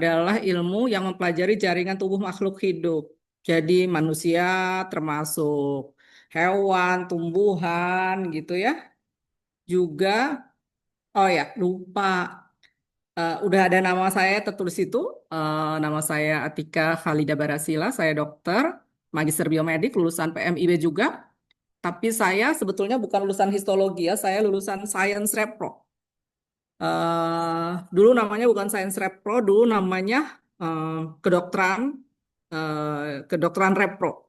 adalah ilmu yang mempelajari jaringan tubuh makhluk hidup. Jadi manusia termasuk hewan, tumbuhan gitu ya. Juga, oh ya lupa, udah ada nama saya tertulis itu. Nama saya Atika Khalida Barasila, saya dokter, magister biomedik, lulusan PMIB juga. Tapi saya sebetulnya bukan lulusan histologi ya, saya lulusan Science Repro. Dulu namanya bukan Science Repro, dulu namanya eh, kedokteran kedokteran Repro.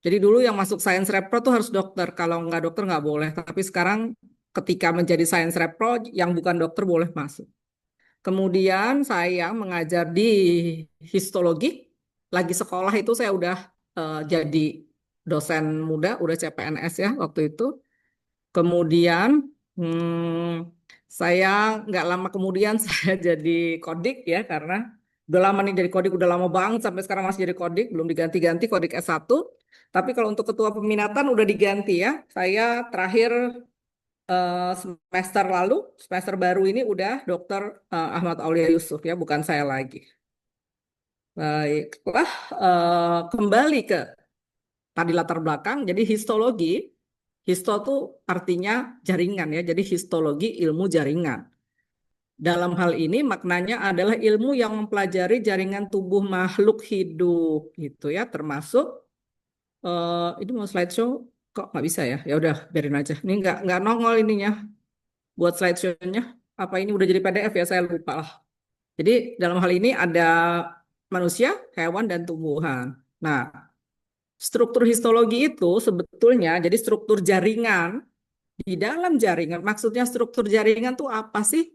Jadi dulu yang masuk Science Repro tuh harus dokter, kalau nggak dokter nggak boleh. Tapi sekarang ketika menjadi Science Repro, yang bukan dokter boleh masuk. Kemudian saya mengajar di histologi, lagi sekolah itu saya udah jadi dosen muda, udah CPNS ya waktu itu. Kemudian saya nggak lama kemudian saya jadi kodik ya karena udah lama nih jadi kodik, udah lama banget sampai sekarang masih jadi kodik, belum diganti-ganti kodik S1. Tapi kalau untuk ketua peminatan udah diganti ya. Saya terakhir semester lalu, semester baru ini udah Dokter Ahmad Aulia Yusuf ya, bukan saya lagi. Baiklah, kembali ke tadi latar belakang. Jadi histologi, histo tuh artinya jaringan ya. Jadi histologi ilmu jaringan. Dalam hal ini maknanya adalah ilmu yang mempelajari jaringan tubuh makhluk hidup gitu ya, termasuk ini mau slideshow kok nggak bisa ya? Ya udah biarin aja. Ini nggak nongol ininya buat slideshow-nya. Apa ini udah jadi PDF ya? Saya lupa lah. Jadi dalam hal ini ada manusia, hewan, dan tumbuhan. Nah, struktur histologi itu sebetulnya jadi struktur jaringan di dalam jaringan. Maksudnya struktur jaringan itu apa sih?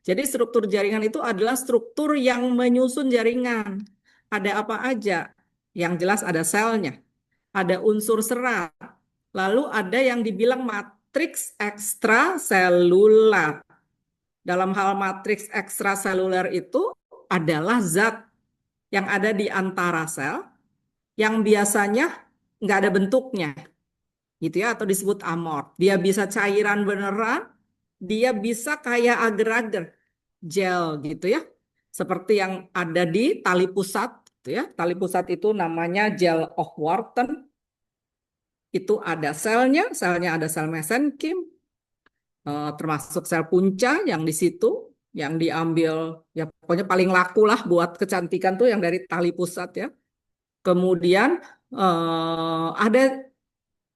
Jadi struktur jaringan itu adalah struktur yang menyusun jaringan. Ada apa aja? Yang jelas ada selnya, ada unsur serat, lalu ada yang dibilang matriks ekstraselular. Dalam hal matriks ekstraseluler itu adalah zat yang ada di antara sel yang biasanya nggak ada bentuknya gitu ya, atau disebut amor. Dia bisa cairan beneran, dia bisa kayak agar-agar gel gitu ya, seperti yang ada di tali pusat gitu ya. Tali pusat itu namanya gel of Wharton. Itu ada selnya, selnya ada sel mesenkim, termasuk sel punca yang di situ, yang diambil ya pokoknya paling laku lah buat kecantikan tuh yang dari tali pusat ya. Kemudian ada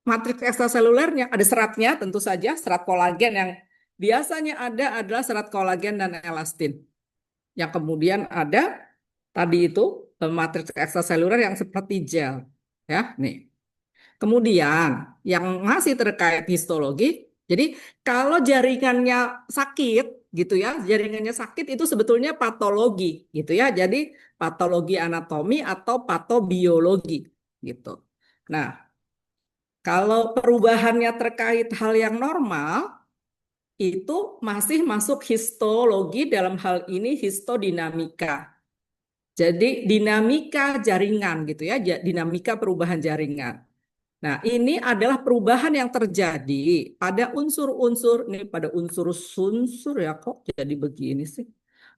matriks ekstraselulernya, ada seratnya tentu saja, serat kolagen yang biasanya ada adalah serat kolagen dan elastin. Yang kemudian ada tadi itu matriks ekstraseluler yang seperti gel. Ya, nih. Kemudian yang masih terkait histologi, jadi kalau jaringannya sakit gitu ya, jaringannya sakit itu sebetulnya patologi gitu ya. Jadi patologi anatomi atau patobiologi gitu. Nah, kalau perubahannya terkait hal yang normal, itu masih masuk histologi, dalam hal ini histodinamika. Jadi dinamika jaringan gitu ya, dinamika perubahan jaringan. Nah, ini adalah perubahan yang terjadi pada unsur-unsur, ini pada unsur-unsur ya kok jadi begini sih.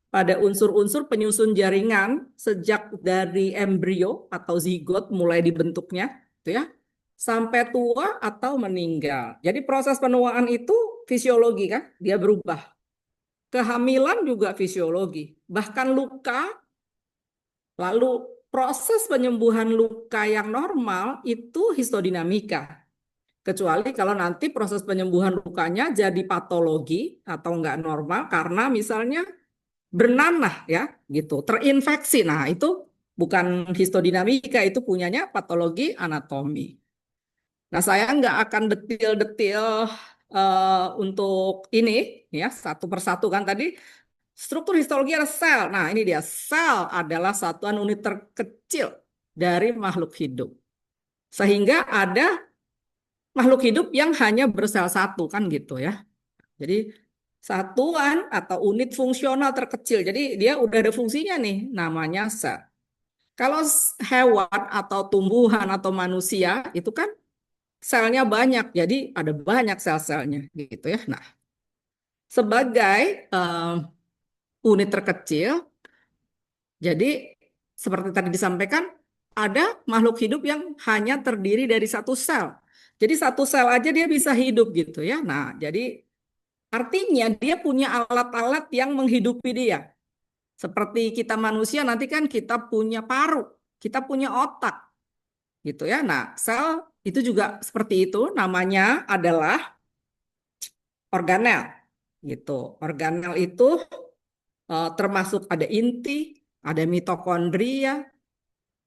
Pada unsur-unsur penyusun jaringan sejak dari embrio atau zigot mulai dibentuknya, gitu ya, sampai tua atau meninggal. Jadi proses penuaan itu fisiologi kan, dia berubah. Kehamilan juga fisiologi. Bahkan luka, lalu proses penyembuhan luka yang normal itu histodinamika. Kecuali kalau nanti proses penyembuhan lukanya jadi patologi atau enggak normal karena misalnya bernanah ya gitu, terinfeksi. Nah, itu bukan histodinamika, itu punyanya patologi anatomi. Nah, saya nggak akan detil-detil untuk ini ya satu persatu kan tadi struktur histologi ada sel. Nah, ini dia sel adalah satuan unit terkecil dari makhluk hidup. Sehingga ada makhluk hidup yang hanya bersel satu kan gitu ya. Jadi satuan atau unit fungsional terkecil. Jadi dia udah ada fungsinya nih, namanya sel. Kalau hewan atau tumbuhan atau manusia itu kan selnya banyak, jadi ada banyak sel-selnya gitu ya. Nah, sebagai unit terkecil, Jadi seperti tadi disampaikan, ada makhluk hidup yang hanya terdiri dari satu sel. Jadi satu sel aja dia bisa hidup gitu ya. Nah, jadi artinya dia punya alat-alat yang menghidupi dia. Seperti kita manusia nanti kan kita punya paru, kita punya otak gitu ya. Nah, sel itu juga seperti itu, namanya adalah organel gitu. Organel itu termasuk ada inti, ada mitokondria,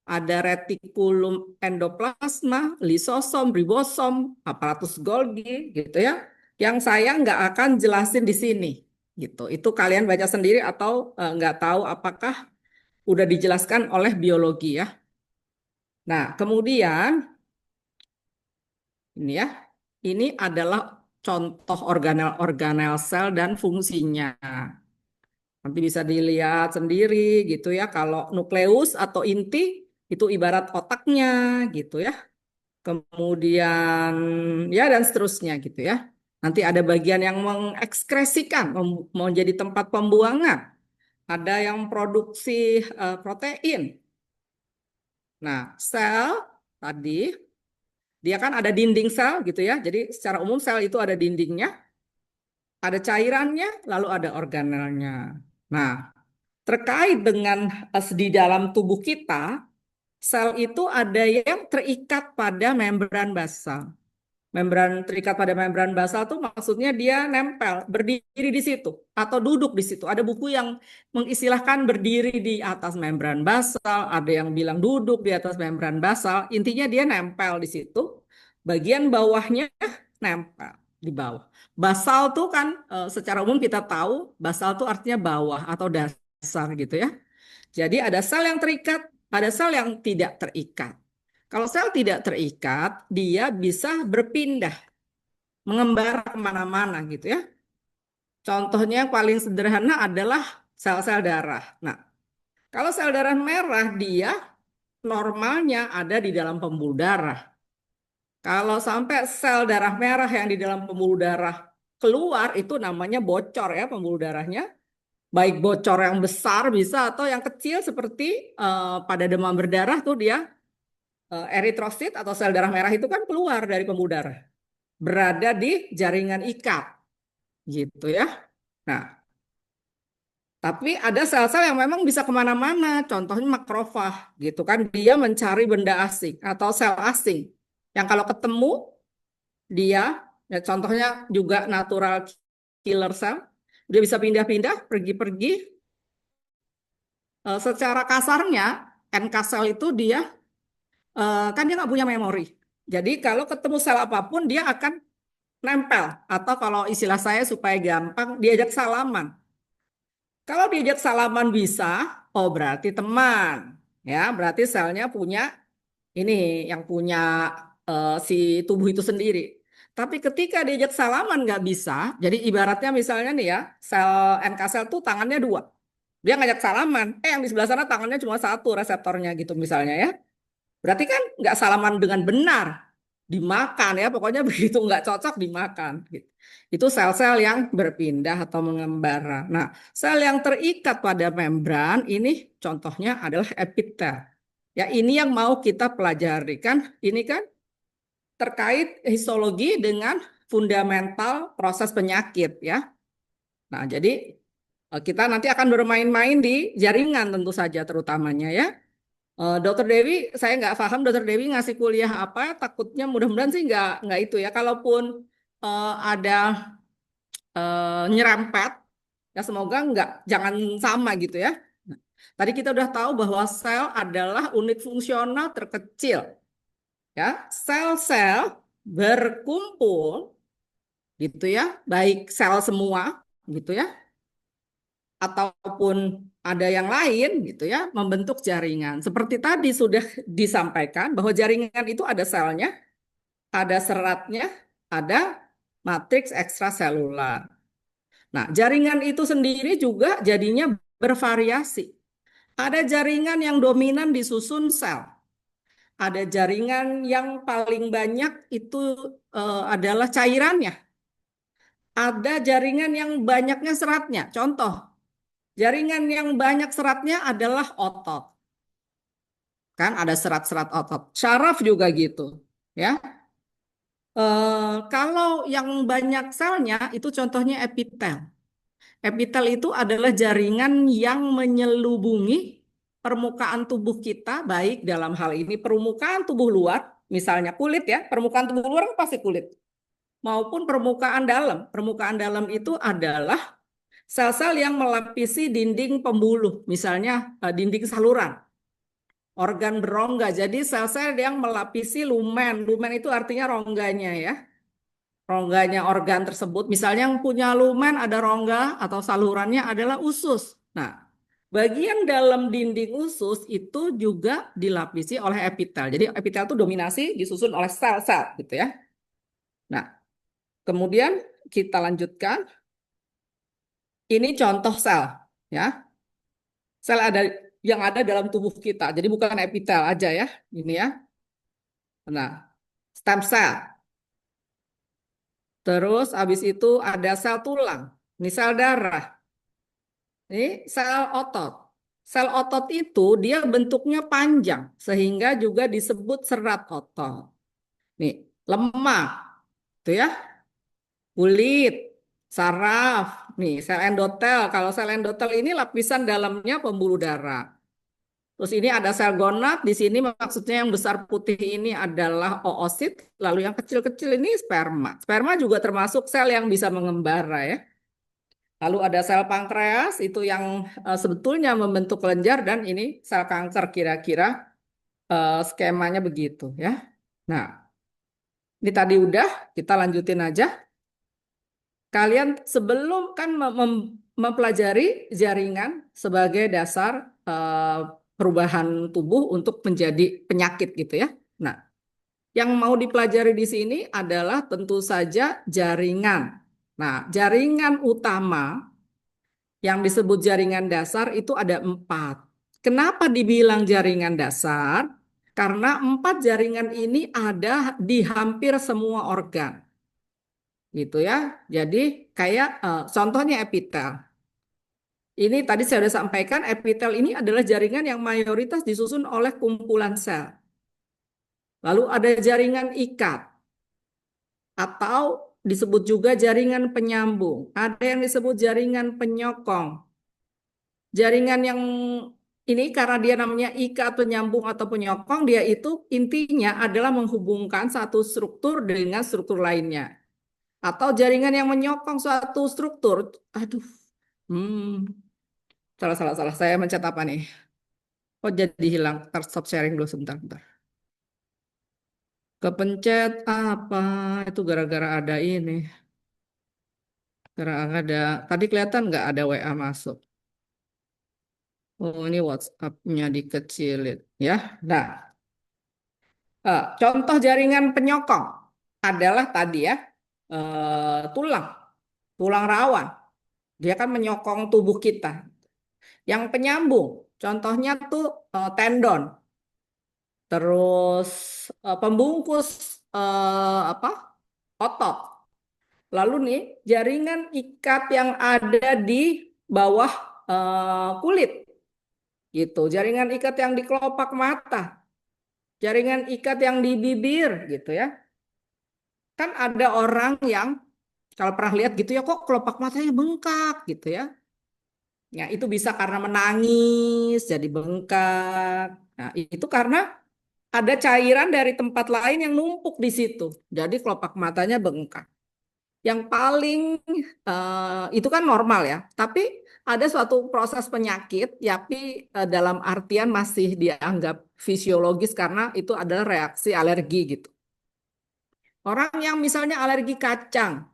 ada retikulum endoplasma, lisosom, ribosom, aparatus Golgi gitu ya. Yang saya nggak akan jelasin di sini gitu. Itu kalian baca sendiri atau nggak tahu apakah udah dijelaskan oleh biologi ya. Nah, kemudian ini ya, ini adalah contoh organel-organel sel dan fungsinya. Nanti bisa dilihat sendiri gitu ya. Kalau nukleus atau inti itu ibarat otaknya gitu ya. Kemudian ya dan seterusnya gitu ya. Nanti ada bagian yang mengekskresikan, mau jadi tempat pembuangan. Ada yang produksi protein. Nah, sel tadi dia kan ada dinding sel gitu ya. Jadi secara umum sel itu ada dindingnya, ada cairannya, lalu ada organelnya. Nah, terkait dengan di dalam tubuh kita, sel itu ada yang terikat pada membran basal. Membran terikat pada membran basal tuh maksudnya dia nempel, berdiri di situ atau duduk di situ. Ada buku yang mengistilahkan berdiri di atas membran basal, ada yang bilang duduk di atas membran basal. Intinya dia nempel di situ. Bagian bawahnya nempel di bawah. Basal tuh kan secara umum kita tahu basal tuh artinya bawah atau dasar gitu ya. Jadi ada sel yang terikat, ada sel yang tidak terikat. Kalau sel tidak terikat, dia bisa berpindah, mengembara kemana-mana gitu ya. Contohnya yang paling sederhana adalah sel-sel darah. Nah, kalau sel darah merah, dia normalnya ada di dalam pembuluh darah. Kalau sampai sel darah merah yang di dalam pembuluh darah keluar, itu namanya bocor ya pembuluh darahnya. Baik bocor yang besar bisa atau yang kecil seperti pada demam berdarah tuh dia eritrosit atau sel darah merah itu kan keluar dari pembuluh darah, berada di jaringan ikat gitu ya. Nah, tapi ada sel-sel yang memang bisa kemana-mana, contohnya makrofag gitu kan, dia mencari benda asing atau sel asing yang kalau ketemu dia, ya contohnya juga natural killer cell, dia bisa pindah-pindah, pergi-pergi. Secara kasarnya, NK sel itu dia kan dia nggak punya memori. Jadi kalau ketemu sel apapun dia akan nempel atau kalau istilah saya supaya gampang diajak salaman. Kalau diajak salaman bisa, oh berarti teman. Ya, berarti selnya punya ini yang punya si tubuh itu sendiri. Tapi ketika diajak salaman nggak bisa, jadi ibaratnya misalnya nih ya, sel NK sel tuh tangannya dua. Dia ngajak salaman, yang di sebelah sana tangannya cuma satu reseptornya gitu misalnya ya. Berarti kan nggak salaman dengan benar, dimakan ya, pokoknya begitu nggak cocok dimakan. Gitu. Itu sel-sel yang berpindah atau mengembara. Nah, sel yang terikat pada membran ini contohnya adalah epitel. Ya, ini yang mau kita pelajari kan. Ini kan terkait histologi dengan fundamental proses penyakit ya. Nah, jadi kita nanti akan bermain-main di jaringan tentu saja terutamanya ya. Dokter Dewi, saya nggak paham Dokter Dewi ngasih kuliah apa, takutnya mudah-mudahan sih nggak itu ya. Kalaupun ada nyerempet, ya semoga nggak, jangan sama gitu ya. Nah, tadi kita udah tahu bahwa sel adalah unit fungsional terkecil, ya. Sel-sel berkumpul gitu ya, baik sel semua gitu ya, ataupun ada yang lain gitu ya, membentuk jaringan. Seperti tadi sudah disampaikan bahwa jaringan itu ada selnya, ada seratnya, ada matriks ekstraselular. Nah, jaringan itu sendiri juga jadinya bervariasi. Ada jaringan yang dominan di susun sel. Ada jaringan yang paling banyak itu adalah cairannya. Ada jaringan yang banyaknya seratnya. Contoh, Jaringan yang banyak seratnya adalah otot. Kan ada serat-serat otot. Syaraf juga gitu. Ya. Kalau yang banyak selnya itu contohnya epitel. Epitel itu adalah jaringan yang menyelubungi permukaan tubuh kita, baik dalam hal ini permukaan tubuh luar, misalnya kulit ya, permukaan tubuh luar kan pasti kulit, maupun permukaan dalam. Permukaan dalam itu adalah sel-sel yang melapisi dinding pembuluh, misalnya dinding saluran, organ berongga. Jadi sel-sel yang melapisi lumen. Lumen itu artinya rongganya ya. Rongganya organ tersebut. Misalnya yang punya lumen ada rongga atau salurannya adalah usus. Nah, bagian dalam dinding usus itu juga dilapisi oleh epitel. Jadi epitel itu dominasi disusun oleh sel-sel gitu ya. Nah, kemudian kita lanjutkan. Ini contoh sel ya. Sel ada yang ada dalam tubuh kita. Jadi bukan epitel aja ya. Ini ya. Nah, stem cell. Terus habis itu ada sel tulang. Ini sel darah. Ini sel otot. Sel otot itu dia bentuknya panjang sehingga juga disebut serat otot. Nih, lemak, tuh ya, kulit, saraf. Nih, sel endotel. Kalau sel endotel ini lapisan dalamnya pembuluh darah. Terus ini ada sel gonad. Di sini maksudnya yang besar putih ini adalah oosit. Lalu yang kecil-kecil ini sperma. Sperma juga termasuk sel yang bisa mengembara ya. Lalu ada sel pankreas itu yang sebetulnya membentuk kelenjar dan ini sel kanker kira-kira skemanya begitu ya. Nah, ini tadi udah kita lanjutin aja. Kalian sebelum kan mempelajari jaringan sebagai dasar perubahan tubuh untuk menjadi penyakit gitu ya. Nah, yang mau dipelajari di sini adalah tentu saja jaringan. Nah, jaringan utama yang disebut jaringan dasar itu ada 4. Kenapa dibilang jaringan dasar? Karena 4 jaringan ini ada di hampir semua organ. Gitu ya. Jadi kayak contohnya epitel. Ini tadi saya sudah sampaikan epitel ini adalah jaringan yang mayoritas disusun oleh kumpulan sel. Lalu ada jaringan ikat atau disebut juga jaringan penyambung. Ada yang disebut jaringan penyokong. Jaringan yang ini karena dia namanya ikat, penyambung atau penyokong, dia itu intinya adalah menghubungkan satu struktur dengan struktur lainnya. Atau jaringan yang menyokong suatu struktur. Aduh, salah. Saya mencet apa nih? Oh, jadi hilang. Ntar stop sharing dulu sebentar. Kepencet apa? Itu gara-gara ada ini. Gara-gara ada. Tadi kelihatan nggak ada WA masuk? Oh, ini WhatsApp-nya dikecilin. Ya, nah. Contoh jaringan penyokong adalah tadi ya, tulang rawan. Dia kan menyokong tubuh kita. Yang penyambung, contohnya tuh tendon. Terus pembungkus apa? Otot. Lalu nih jaringan ikat yang ada di bawah kulit, gitu. Jaringan ikat yang di kelopak mata, jaringan ikat yang di bibir, gitu ya. Kan ada orang yang kalau pernah lihat gitu ya kok kelopak matanya bengkak gitu ya. Ya itu bisa karena menangis jadi bengkak. Nah, itu karena ada cairan dari tempat lain yang numpuk di situ. Jadi kelopak matanya bengkak. Yang paling itu kan normal ya. Tapi ada suatu proses penyakit, tapi dalam artian masih dianggap fisiologis karena itu adalah reaksi alergi gitu. Orang yang misalnya alergi kacang,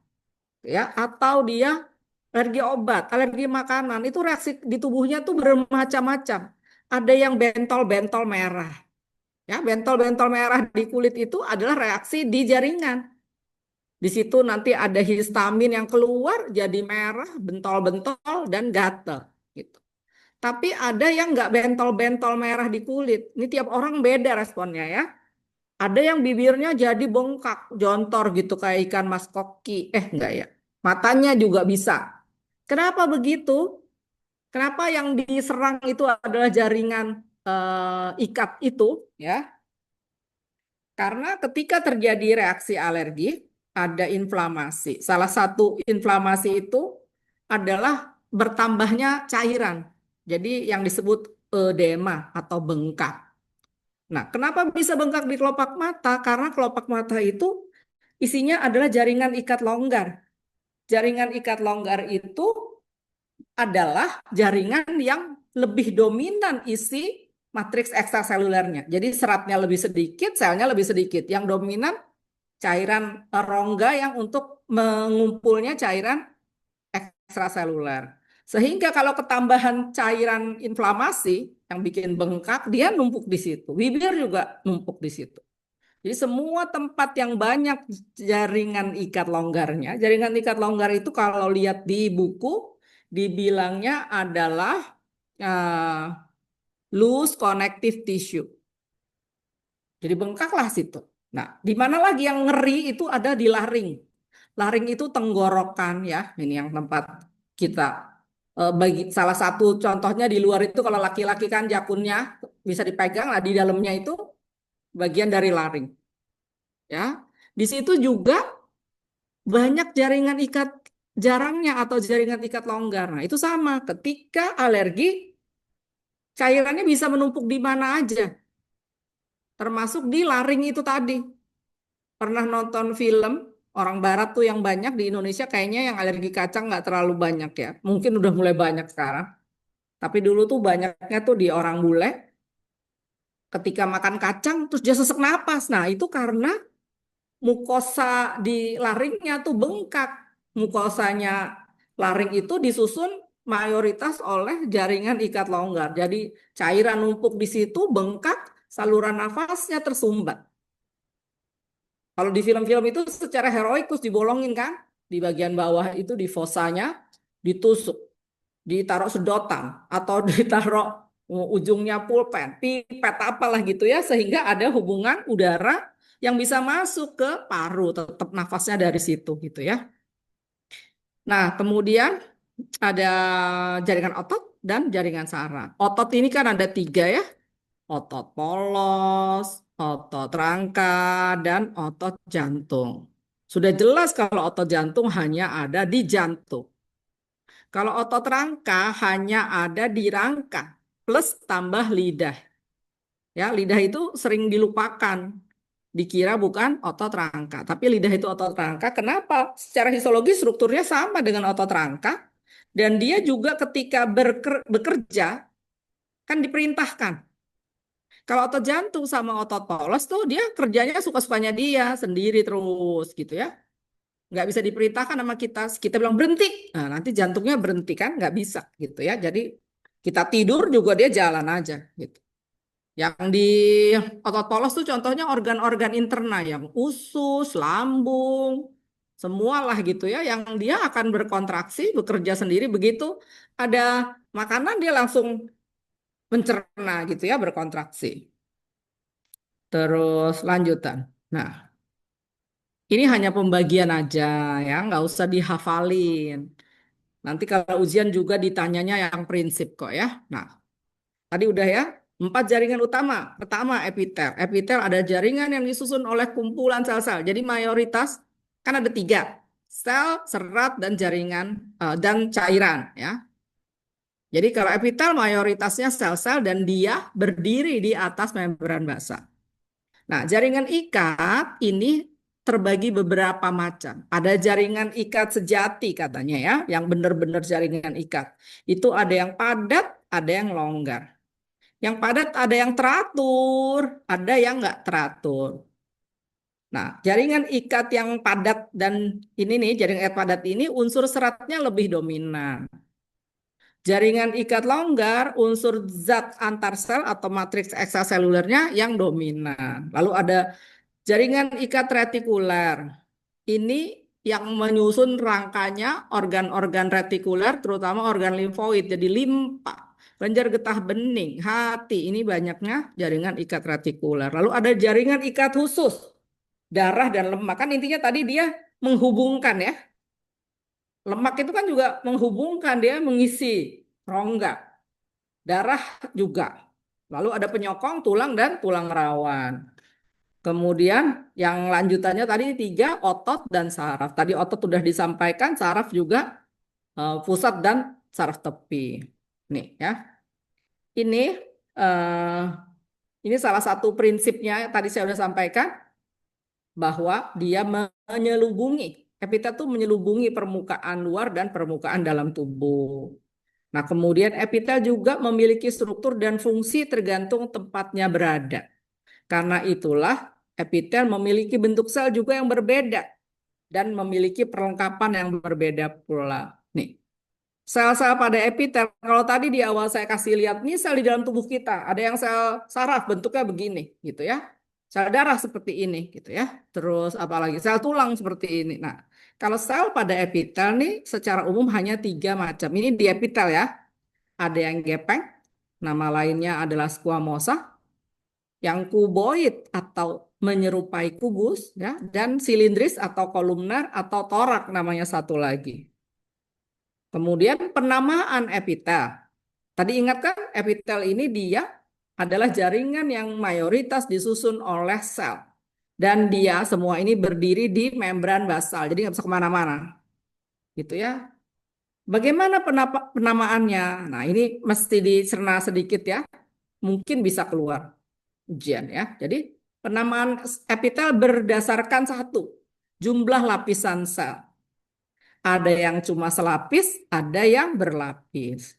ya, atau dia alergi obat, alergi makanan, itu reaksi di tubuhnya tuh bermacam-macam. Ada yang bentol-bentol merah. Ya, bentol-bentol merah di kulit itu adalah reaksi di jaringan. Di situ nanti ada histamin yang keluar jadi merah, bentol-bentol dan gatal gitu. Tapi ada yang nggak bentol-bentol merah di kulit. Ini tiap orang beda responnya ya. Ada yang bibirnya jadi bengkak, jontor gitu kayak ikan mas koki. Enggak ya. Matanya juga bisa. Kenapa begitu? Kenapa yang diserang itu adalah jaringan ikat itu, ya? Karena ketika terjadi reaksi alergi, ada inflamasi. Salah satu inflamasi itu adalah bertambahnya cairan. Jadi yang disebut edema atau bengkak. Nah, kenapa bisa bengkak di kelopak mata? Karena kelopak mata itu isinya adalah jaringan ikat longgar. Jaringan ikat longgar itu adalah jaringan yang lebih dominan isi matriks ekstraselulernya. Jadi seratnya lebih sedikit, selnya lebih sedikit. Yang dominan cairan rongga yang untuk mengumpulnya cairan ekstraseluler. Sehingga kalau ketambahan cairan inflamasi yang bikin bengkak, dia numpuk di situ. Bibir juga numpuk di situ. Jadi semua tempat yang banyak jaringan ikat longgar itu kalau lihat di buku, dibilangnya adalah uh, loose connective tissue. Jadi bengkaklah situ. Nah, di mana lagi yang ngeri itu ada di laring. Laring itu tenggorokan ya, ini yang tempat kita bagi salah satu contohnya di luar itu kalau laki-laki kan jakunnya bisa dipegang, lah di dalamnya itu bagian dari laring. Ya, di situ juga banyak jaringan ikat jarangnya atau jaringan ikat longgar. Nah, itu sama. Ketika alergi, cairannya bisa menumpuk di mana aja, termasuk di laring itu tadi. Pernah nonton film orang Barat tuh yang banyak di Indonesia kayaknya yang alergi kacang nggak terlalu banyak ya. Mungkin udah mulai banyak sekarang. Tapi dulu tuh banyaknya tuh di orang bule. Ketika makan kacang terus dia sesak napas. Nah, itu karena mukosa di laringnya tuh bengkak. Mukosanya laring itu disusun mayoritas oleh jaringan ikat longgar. Jadi cairan numpuk di situ bengkak, saluran nafasnya tersumbat. Kalau di film-film itu secara heroik terus dibolongin kan, di bagian bawah itu di fosanya ditusuk, ditaruh sedotan atau ditaruh ujungnya pulpen, pipet apalah gitu ya, sehingga ada hubungan udara yang bisa masuk ke paru, tetap nafasnya dari situ gitu ya. Nah, kemudian ada jaringan otot dan jaringan saraf. Otot ini kan ada tiga ya, otot polos, otot rangka, dan otot jantung. Sudah jelas kalau otot jantung hanya ada di jantung. Kalau otot rangka hanya ada di rangka, plus tambah lidah. Ya, lidah itu sering dilupakan. Dikira bukan otot rangka, tapi lidah itu otot rangka. Kenapa? Secara histologi strukturnya sama dengan otot rangka, dan dia juga ketika bekerja kan diperintahkan. Kalau otot jantung sama otot polos tuh dia kerjanya suka-sukanya dia sendiri terus gitu ya. Nggak bisa diperintahkan sama kita. Kita bilang berhenti, nah nanti jantungnya berhenti kan nggak bisa gitu ya. Jadi kita tidur juga dia jalan aja gitu. Yang di otot polos tuh contohnya organ-organ internal yang usus, lambung, semualah gitu ya. Yang dia akan berkontraksi, bekerja sendiri begitu ada makanan dia langsung mencerna gitu ya, berkontraksi. Terus lanjutan. Nah, ini hanya pembagian aja ya, nggak usah dihafalin. Nanti kalau ujian juga ditanyanya yang prinsip kok ya. Nah, tadi udah ya, 4 jaringan utama. Pertama, epitel. Epitel ada jaringan yang disusun oleh kumpulan sel-sel. Jadi mayoritas kan ada 3. Sel, serat, dan jaringan dan cairan ya. Jadi kalau epitel mayoritasnya sel-sel dan dia berdiri di atas membran basal. Nah, jaringan ikat ini terbagi beberapa macam. Ada jaringan ikat sejati katanya ya, yang benar-benar jaringan ikat. Itu ada yang padat, ada yang longgar. Yang padat ada yang teratur, ada yang nggak teratur. Nah, jaringan ikat yang padat dan ini nih, jaringan ikat padat ini unsur seratnya lebih dominan. Jaringan ikat longgar, unsur zat antar sel atau matriks ekstraselulernya yang dominan. Lalu ada jaringan ikat retikuler. Ini yang menyusun rangkanya organ-organ retikuler, terutama organ limfoid, jadi limpa, kelenjar getah bening, hati. Ini banyaknya jaringan ikat retikuler. Lalu ada jaringan ikat khusus, darah dan lemak. Kan intinya tadi dia menghubungkan ya. Lemak itu kan juga menghubungkan, dia mengisi. rongga, darah juga. Lalu ada penyokong, tulang, dan tulang rawan. Kemudian yang lanjutannya tadi tiga, otot dan saraf. Tadi otot sudah disampaikan, saraf juga pusat dan saraf tepi. Nih ya, ini eh, ini salah satu prinsipnya tadi saya sudah sampaikan bahwa dia menyelubungi, epitel itu menyelubungi permukaan luar dan permukaan dalam tubuh. Nah, kemudian epitel juga memiliki struktur dan fungsi tergantung tempatnya berada. Karena itulah epitel memiliki bentuk sel juga yang berbeda dan memiliki perlengkapan yang berbeda pula. Nih, sel-sel pada epitel, kalau tadi di awal saya kasih lihat, nih sel di dalam tubuh kita. Ada yang sel saraf bentuknya begini, gitu ya. Sel darah seperti ini, gitu ya. Terus apalagi sel tulang seperti ini. Nah, kalau sel pada epitel nih secara umum hanya tiga macam. Ini di epitel ya. Ada yang gepeng, nama lainnya adalah squamosa, yang kuboid atau menyerupai kubus, ya, dan silindris atau kolumnar atau torak namanya satu lagi. Kemudian penamaan epitel. Tadi ingat kan epitel ini dia adalah jaringan yang mayoritas disusun oleh sel. Dan dia semua ini berdiri di membran basal, jadi nggak bisa kemana-mana. Gitu ya. Bagaimana penamaannya? Nah ini mesti dicerna sedikit ya. Mungkin bisa keluar ujian ya. Jadi penamaan epitel berdasarkan satu, jumlah lapisan sel. Ada yang cuma selapis, ada yang berlapis.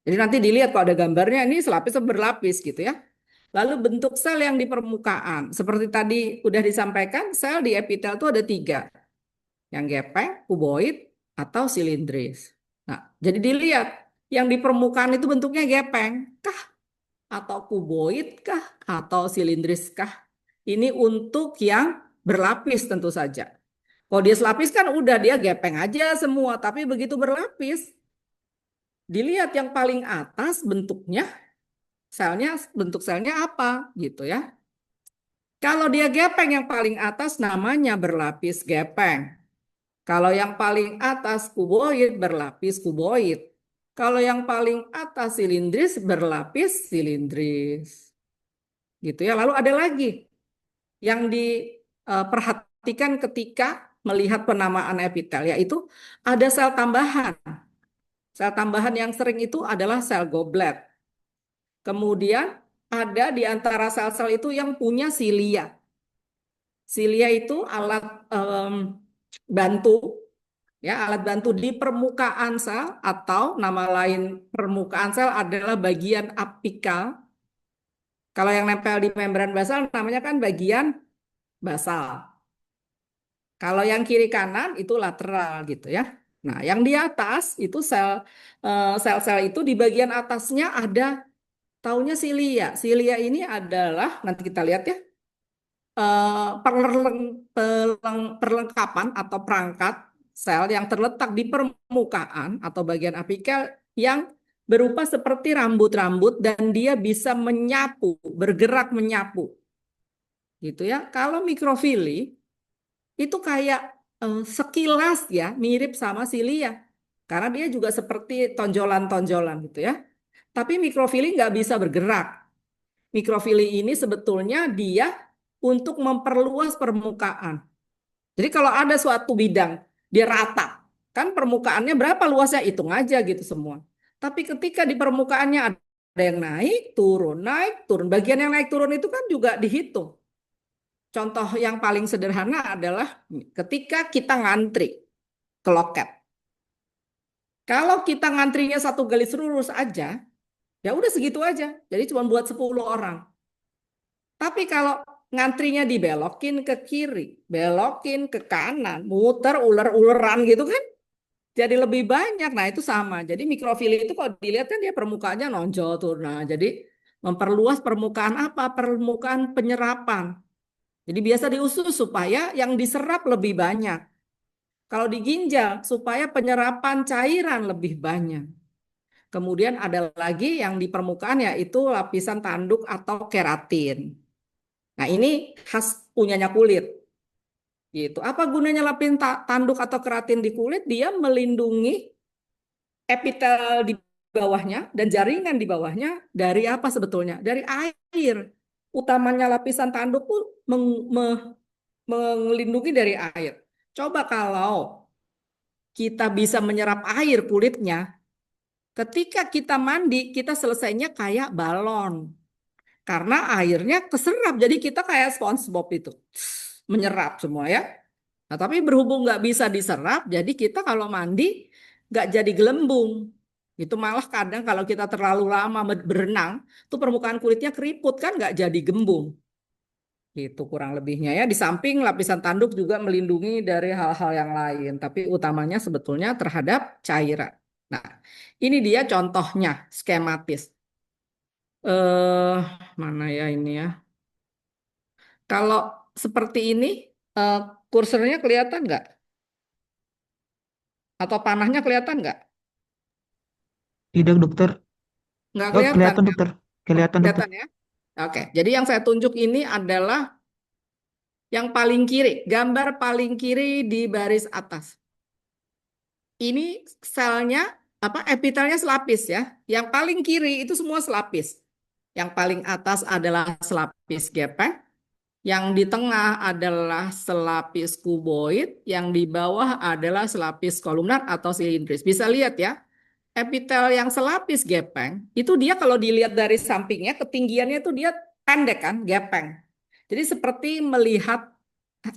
Jadi nanti dilihat kalau ada gambarnya ini selapis atau berlapis gitu ya. Lalu bentuk sel yang di permukaan. Seperti tadi udah disampaikan, sel di epitel itu ada tiga. Yang gepeng, kuboid, atau silindris. Nah, jadi dilihat yang di permukaan itu bentuknya gepeng kah? Atau kuboid kah? Atau silindris kah? Ini untuk yang berlapis tentu saja. Kalau dia selapis kan udah dia gepeng aja semua. Tapi begitu berlapis, dilihat yang paling atas bentuknya bentuk selnya apa gitu ya. Kalau dia gepeng yang paling atas namanya berlapis gepeng. Kalau yang paling atas kuboid berlapis kuboid. Kalau yang paling atas silindris berlapis silindris. Gitu ya. Lalu ada lagi yang diperhatikan ketika melihat penamaan epitel yaitu ada sel tambahan. Sel tambahan yang sering itu adalah sel goblet. Kemudian ada di antara sel-sel itu yang punya silia. Silia itu alat bantu, ya, alat bantu di permukaan sel atau nama lain permukaan sel adalah bagian apikal. Kalau yang nempel di membran basal namanya kan bagian basal. Kalau yang kiri kanan itu lateral gitu ya. Nah, yang di atas itu sel-sel itu di bagian atasnya ada taunya silia. Silia ini adalah nanti kita lihat ya perlengkapan atau perangkat sel yang terletak di permukaan atau bagian apikel yang berupa seperti rambut-rambut dan dia bisa menyapu, bergerak menyapu. Gitu ya. Kalau mikrofili itu kayak sekilas ya mirip sama silia. Karena dia juga seperti tonjolan-tonjolan gitu ya. Tapi mikrofili nggak bisa bergerak. Mikrofili ini sebetulnya dia untuk memperluas permukaan. Jadi kalau ada suatu bidang, dia rata. Kan permukaannya berapa luasnya, hitung aja gitu semua. Tapi ketika di permukaannya ada yang naik, turun, naik, turun. Bagian yang naik turun itu kan juga dihitung. Contoh yang paling sederhana adalah ketika kita ngantri ke loket. Kalau kita ngantrinya satu garis lurus aja, ya udah segitu aja. Jadi cuma buat 10 orang. Tapi kalau ngantrinya dibelokin ke kiri, belokin ke kanan, muter uler-uleran gitu kan, jadi lebih banyak. Nah itu sama. Jadi mikrofili itu kalau dilihat kan dia permukaannya nonjol tuh. Nah jadi memperluas permukaan apa? Permukaan penyerapan. Jadi biasa diusus supaya yang diserap lebih banyak. Kalau di ginjal supaya penyerapan cairan lebih banyak. Kemudian ada lagi yang di permukaan yaitu lapisan tanduk atau keratin. Nah, ini khas punyanya kulit. Gitu. Apa gunanya lapisan tanduk atau keratin di kulit? Dia melindungi epitel di bawahnya dan jaringan di bawahnya dari apa sebetulnya? Dari air. Utamanya lapisan tanduk tuh melindungi dari air. Coba kalau kita bisa menyerap air kulitnya, ketika kita mandi, kita selesainya kayak balon. Karena airnya keserap, jadi kita kayak SpongeBob itu. Menyerap semua ya. Nah, tapi berhubung nggak bisa diserap, jadi kita kalau mandi nggak jadi gelembung. Itu malah kadang kalau kita terlalu lama berenang, tuh permukaan kulitnya keriput kan nggak jadi gembung. Itu kurang lebihnya ya. Di samping lapisan tanduk juga melindungi dari hal-hal yang lain, tapi utamanya sebetulnya terhadap cairan. Nah, ini dia contohnya skematis. Eh, mana ya ini ya? Kalau seperti ini, eh, kursornya kelihatan nggak? Atau panahnya kelihatan nggak? Tidak, dokter. Nggak Oh, kelihatan kelihatan, ya? dokter. Oh, Kelihatan, dokter. kelihatan ya? Oke, jadi yang saya tunjuk ini adalah yang paling kiri, gambar paling kiri di baris atas. Ini selnya apa epitelnya selapis ya. Yang paling kiri itu semua selapis. Yang paling atas adalah selapis gepeng, yang di tengah adalah selapis kuboid, yang di bawah adalah selapis kolumnar atau silindris. Bisa lihat ya, epitel yang selapis gepeng itu dia kalau dilihat dari sampingnya ketinggiannya itu dia pendek kan, gepeng. Jadi seperti melihat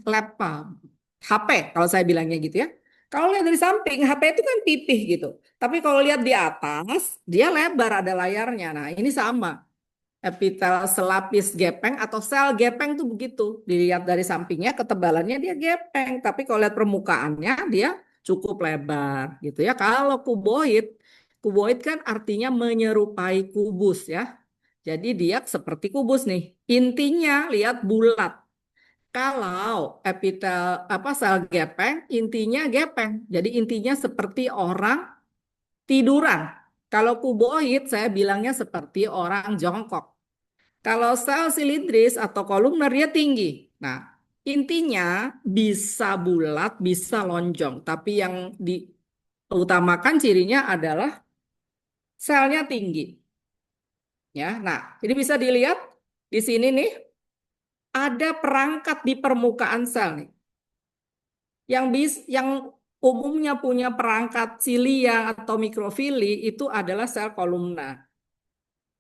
laptop, HP kalau saya bilangnya gitu ya. Kalau lihat dari samping, HP itu kan pipih gitu. Tapi kalau lihat di atas, dia lebar ada layarnya. Nah, ini sama. Epitel selapis gepeng atau sel gepeng tuh begitu. Dilihat dari sampingnya, ketebalannya dia gepeng. Tapi kalau lihat permukaannya, dia cukup lebar gitu ya. Kalau kuboid, kuboid kan artinya menyerupai kubus ya. Jadi dia seperti kubus nih. Intinya lihat bulat. Kalau epitel apa sel gepeng intinya gepeng. Jadi intinya seperti orang tiduran. Kalau kuboid saya bilangnya seperti orang jongkok. Kalau sel silindris atau kolumner dia tinggi. Nah, intinya bisa bulat, bisa lonjong, tapi yang diutamakan cirinya adalah selnya tinggi. Ya, nah, jadi bisa dilihat di sini nih ada perangkat di permukaan sel nih. Yang umumnya punya perangkat silia atau mikrofili itu adalah sel kolumnar.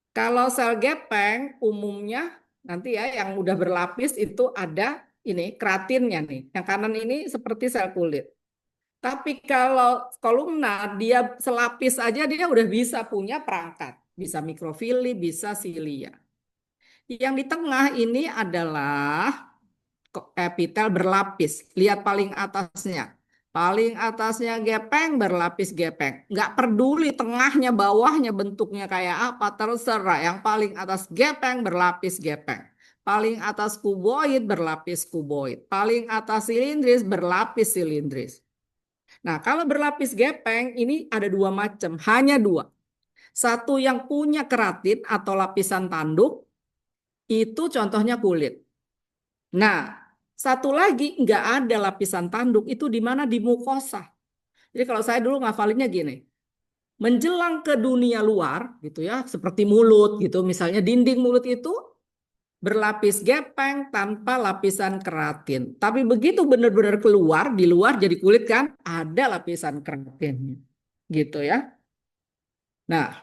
Kalau sel gepeng umumnya nanti ya yang udah berlapis itu ada ini keratinnya nih. Yang kanan ini seperti sel kulit. Tapi kalau kolumnar dia selapis aja dia udah bisa punya perangkat. Bisa mikrofili, bisa silia. Yang di tengah ini adalah epitel berlapis. Lihat paling atasnya. Paling atasnya gepeng, berlapis gepeng. Nggak peduli tengahnya, bawahnya bentuknya kayak apa, terserah. Yang paling atas gepeng, berlapis gepeng. Paling atas kuboid, berlapis kuboid. Paling atas silindris, berlapis silindris. Nah, kalau berlapis gepeng, ini ada dua macam, hanya dua. Satu yang punya keratin atau lapisan tanduk, itu contohnya kulit. Nah, satu lagi nggak ada lapisan tanduk itu di mana di mukosa. Jadi kalau saya dulu ngafalinnya gini, menjelang ke dunia luar gitu ya, seperti mulut gitu, misalnya dinding mulut itu berlapis gepeng tanpa lapisan keratin. Tapi begitu benar-benar keluar, di luar jadi kulit kan, ada lapisan keratinnya. Gitu ya. Nah,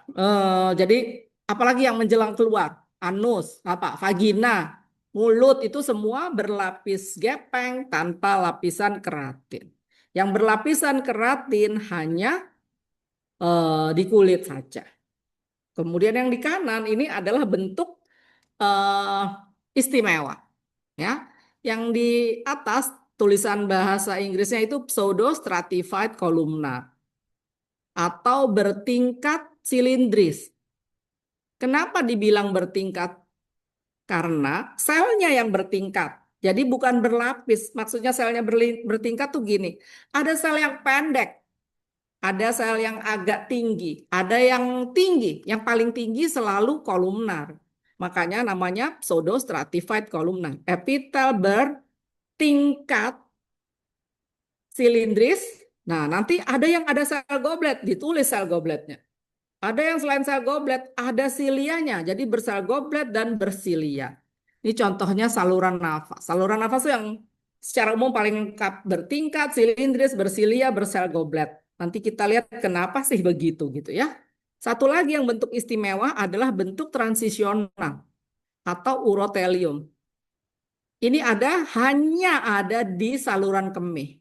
jadi apalagi yang menjelang keluar, anus, apa, vagina, mulut itu semua berlapis gepeng tanpa lapisan keratin. Yang berlapisan keratin hanya di kulit saja. Kemudian yang di kanan ini adalah bentuk eh, istimewa, ya. Yang di atas tulisan bahasa Inggrisnya itu pseudo stratified columnar atau bertingkat silindris. Kenapa dibilang bertingkat? Karena selnya yang bertingkat. Jadi bukan berlapis. Maksudnya selnya bertingkat tuh gini. Ada sel yang pendek, ada sel yang agak tinggi, ada yang tinggi. Yang paling tinggi selalu kolumnar. Makanya namanya pseudo stratified columnar. Epitel bertingkat silindris. Nah, nanti ada yang ada sel goblet, ditulis sel gobletnya. Ada yang selain sel goblet, ada silianya. Jadi bersel goblet dan bersilia. Ini contohnya saluran nafas. Saluran nafas itu yang secara umum paling lengkap, bertingkat, silindris, bersilia, bersel goblet. Nanti kita lihat kenapa sih begitu gitu ya. Satu lagi yang bentuk istimewa adalah bentuk transisional atau urotelium. Ini hanya ada di saluran kemih.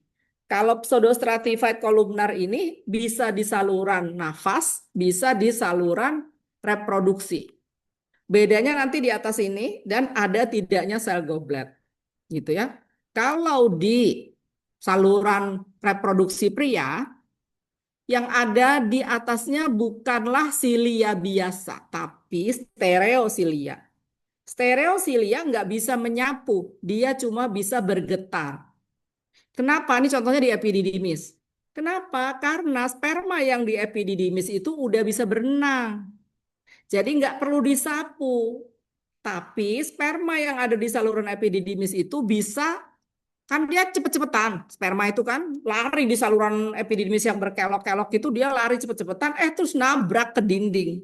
Kalau pseudostratified kolumnar ini bisa di saluran nafas, bisa di saluran reproduksi. Bedanya nanti di atas ini dan ada tidaknya sel goblet, gitu ya. Kalau di saluran reproduksi pria, yang ada di atasnya bukanlah silia biasa, tapi stereosilia. Stereosilia nggak bisa menyapu, dia cuma bisa bergetar. Kenapa? Ini contohnya di epididymis. Kenapa? Karena sperma yang di epididymis itu udah bisa berenang. Jadi nggak perlu disapu. Tapi sperma yang ada di saluran epididymis itu bisa, kan dia cepet-cepetan. Sperma itu kan lari di saluran epididymis yang berkelok-kelok itu dia lari cepet-cepetan, terus nabrak ke dinding.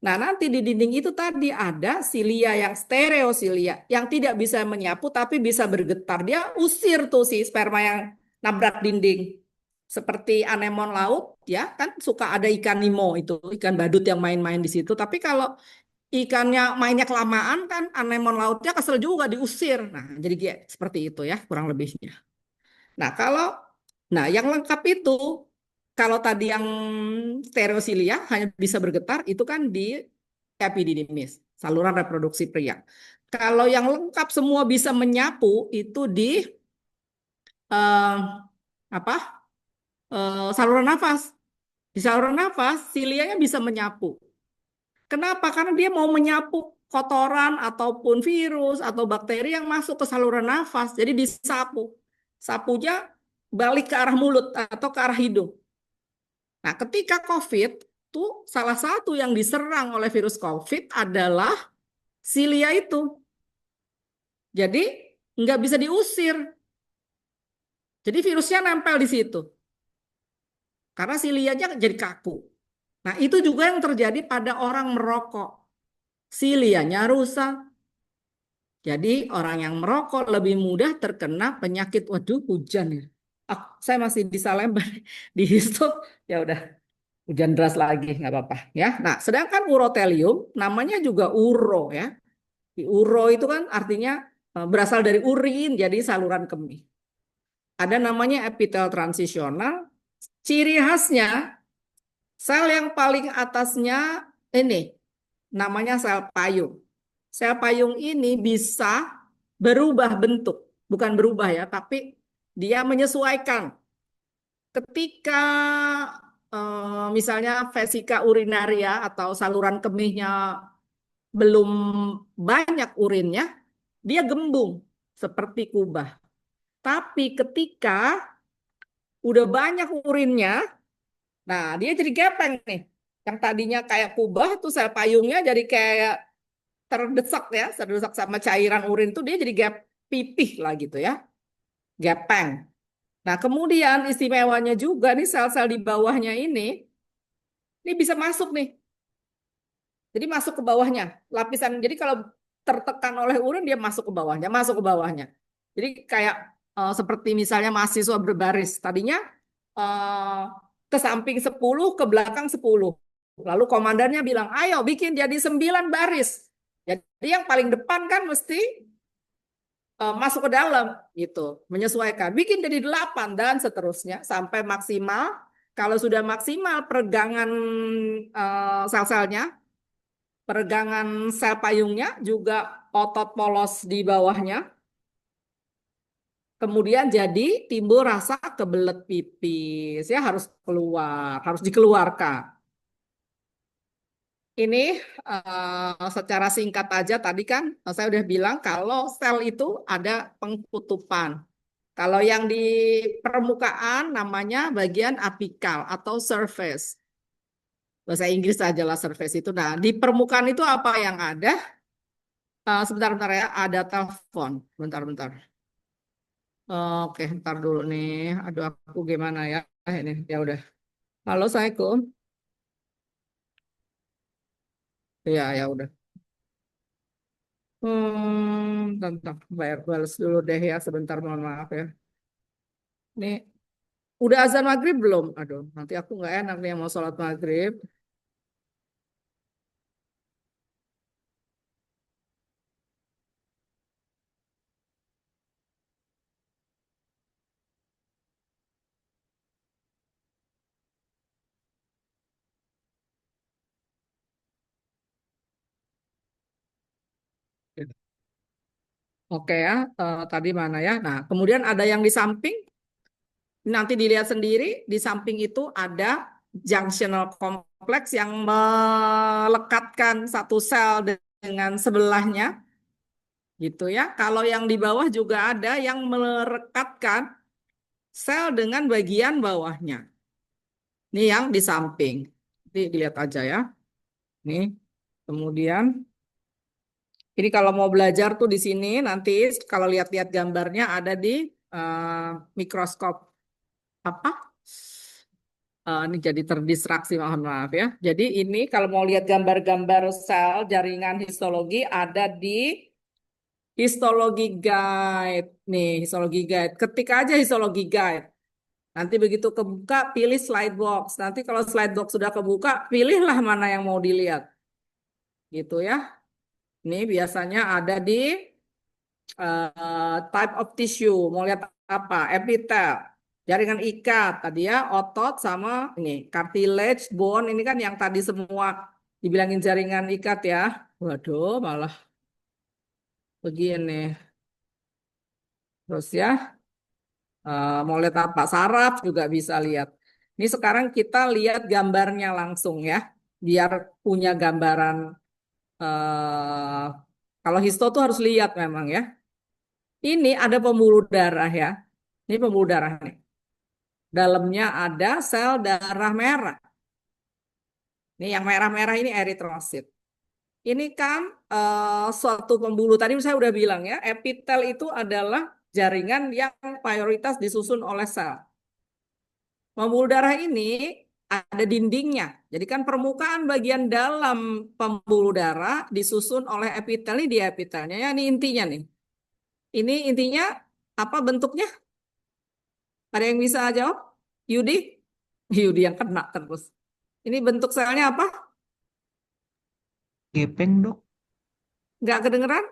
Nah, nanti di dinding itu tadi ada silia yang stereosilia yang tidak bisa menyapu tapi bisa bergetar. Dia usir tuh si sperma yang nabrak dinding. Seperti anemon laut ya, kan suka ada ikan nemo itu, ikan badut yang main-main di situ. Tapi kalau ikannya mainnya kelamaan kan anemon lautnya kesel juga diusir. Nah, jadi kayak seperti itu ya kurang lebihnya. Nah, yang lengkap itu kalau tadi yang stereosilia hanya bisa bergetar itu kan di epididymis, saluran reproduksi pria. Kalau yang lengkap semua bisa menyapu itu di eh, apa? Saluran nafas. Di saluran nafas silianya bisa menyapu. Kenapa? Karena dia mau menyapu kotoran ataupun virus atau bakteri yang masuk ke saluran nafas. Jadi disapu. Sapunya balik ke arah mulut atau ke arah hidung. Nah, ketika COVID, tuh salah satu yang diserang oleh virus COVID adalah silia itu. Jadi nggak bisa diusir. Jadi virusnya nempel di situ. Karena silianya jadi kaku. Nah, itu juga yang terjadi pada orang merokok. Silianya rusak. Jadi orang yang merokok lebih mudah terkena penyakit. Waduh, hujan ya. Saya masih bisa lembar di situ. Ya udah, hujan deras lagi, nggak apa-apa ya. Nah, sedangkan urotelium namanya juga uro ya. Di uro itu kan artinya berasal dari urin, jadi saluran kemih. Ada namanya epitel transisional. Ciri khasnya sel yang paling atasnya ini namanya sel payung. Sel payung ini bisa berubah bentuk, bukan berubah ya, tapi dia menyesuaikan. Ketika misalnya vesika urinaria atau saluran kemihnya belum banyak urinnya, dia gembung seperti kubah. Tapi ketika udah banyak urinnya, nah dia jadi gepeng nih. Yang tadinya kayak kubah tuh sel payungnya jadi kayak terdesak ya, terdesak sama cairan urin tuh dia jadi pipih lah gitu ya, gepeng. Nah kemudian istimewanya juga nih sel-sel di bawahnya ini bisa masuk nih. Jadi masuk ke bawahnya, lapisan. Jadi kalau tertekan oleh urin dia masuk ke bawahnya, masuk ke bawahnya. Jadi kayak seperti misalnya mahasiswa berbaris. Tadinya eh, ke samping 10, ke belakang 10. Lalu komandannya bilang, ayo bikin jadi 9 baris. Jadi yang paling depan kan mesti masuk ke dalam gitu, menyesuaikan. Bikin jadi 8 dan seterusnya sampai maksimal. Kalau sudah maksimal peregangan sel-selnya, peregangan sel payungnya juga otot polos di bawahnya. Kemudian jadi timbul rasa kebelet pipis, ya harus keluar, harus dikeluarkan. Ini secara singkat aja tadi kan saya udah bilang kalau sel itu ada pengkutupan. Kalau yang di permukaan namanya bagian apikal atau surface. Bahasa Inggris aja lah surface itu. Nah, di permukaan itu apa yang ada? Sebentar-bentar ya, ada telepon. Bentar-bentar. Oke, ntar dulu nih. Aduh, aku gimana ya? Ini ya udah. Halo, Assalamualaikum. Ya, ya udah. Tentang bayar balas dulu deh ya sebentar, mohon maaf ya. Nih, udah azan maghrib belum? Aduh, nanti aku nggak enak nih yang mau sholat maghrib. Oke ya, tadi mana ya? Nah, kemudian ada yang di samping, nanti dilihat sendiri, di samping itu ada junctional complex yang melekatkan satu sel dengan sebelahnya, gitu ya. Kalau yang di bawah juga ada yang merekatkan sel dengan bagian bawahnya. Ini yang di samping. Nanti dilihat aja ya. Nih, kemudian ini kalau mau belajar tuh di sini nanti kalau lihat-lihat gambarnya ada di mikroskop apa? Ini jadi terdistraksi, mohon maaf ya. Jadi ini kalau mau lihat gambar-gambar sel jaringan histologi ada di histologi guide. Nih, histologi guide. Ketik aja histologi guide. Nanti begitu kebuka, pilih slide box. Nanti kalau slide box sudah kebuka, pilihlah mana yang mau dilihat. Gitu ya. Ini biasanya ada di type of tissue. Mau lihat apa? Epitel, jaringan ikat tadi ya, otot sama ini cartilage, bone. Ini kan yang tadi semua dibilangin jaringan ikat ya. Waduh, malah begini. Terus ya, mau lihat apa? Saraf juga bisa lihat. Ini sekarang kita lihat gambarnya langsung ya, biar punya gambaran. eh Kalau histo tuh harus lihat memang ya. Ini ada pembuluh darah ya. Ini pembuluh darah nih. Dalamnya ada sel darah merah. Ini yang merah-merah ini eritrosit. Ini kan suatu pembuluh, tadi saya udah bilang ya, epitel itu adalah jaringan yang mayoritas disusun oleh sel. Pembuluh darah ini ada dindingnya. Jadi kan permukaan bagian dalam pembuluh darah disusun oleh epitel, ini di epitelnya ya, ini intinya nih. Ini intinya apa bentuknya? Ada yang bisa jawab? Yudi? Yudi yang kena terus. Ini bentuk selnya apa? Gepeng, Dok. Nggak kedengeran?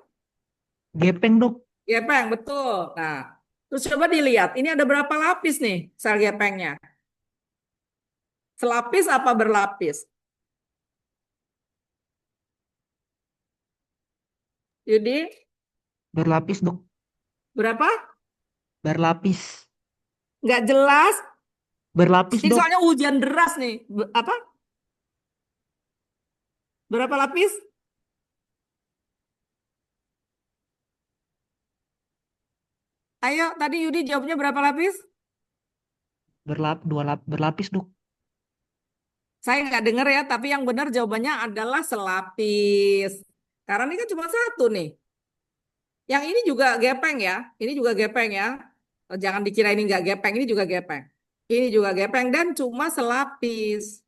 Gepeng, Dok. Gepeng, betul. Nah, terus coba dilihat. Ini ada berapa lapis nih sel gepengnya? Selapis apa berlapis? Yudi, Berlapis, Dok. berapa? Berlapis. Nggak jelas. Berlapis, Ini Dok. soalnya hujan deras nih. Apa? Berapa lapis? Ayo, tadi Yudi jawabnya berapa lapis? Berlapis, Dok. Saya nggak dengar ya, tapi yang benar jawabannya adalah selapis. Karena ini kan cuma satu nih. Yang ini juga gepeng ya. Ini juga gepeng ya. Jangan dikira ini nggak gepeng, ini juga gepeng. Ini juga gepeng dan cuma selapis.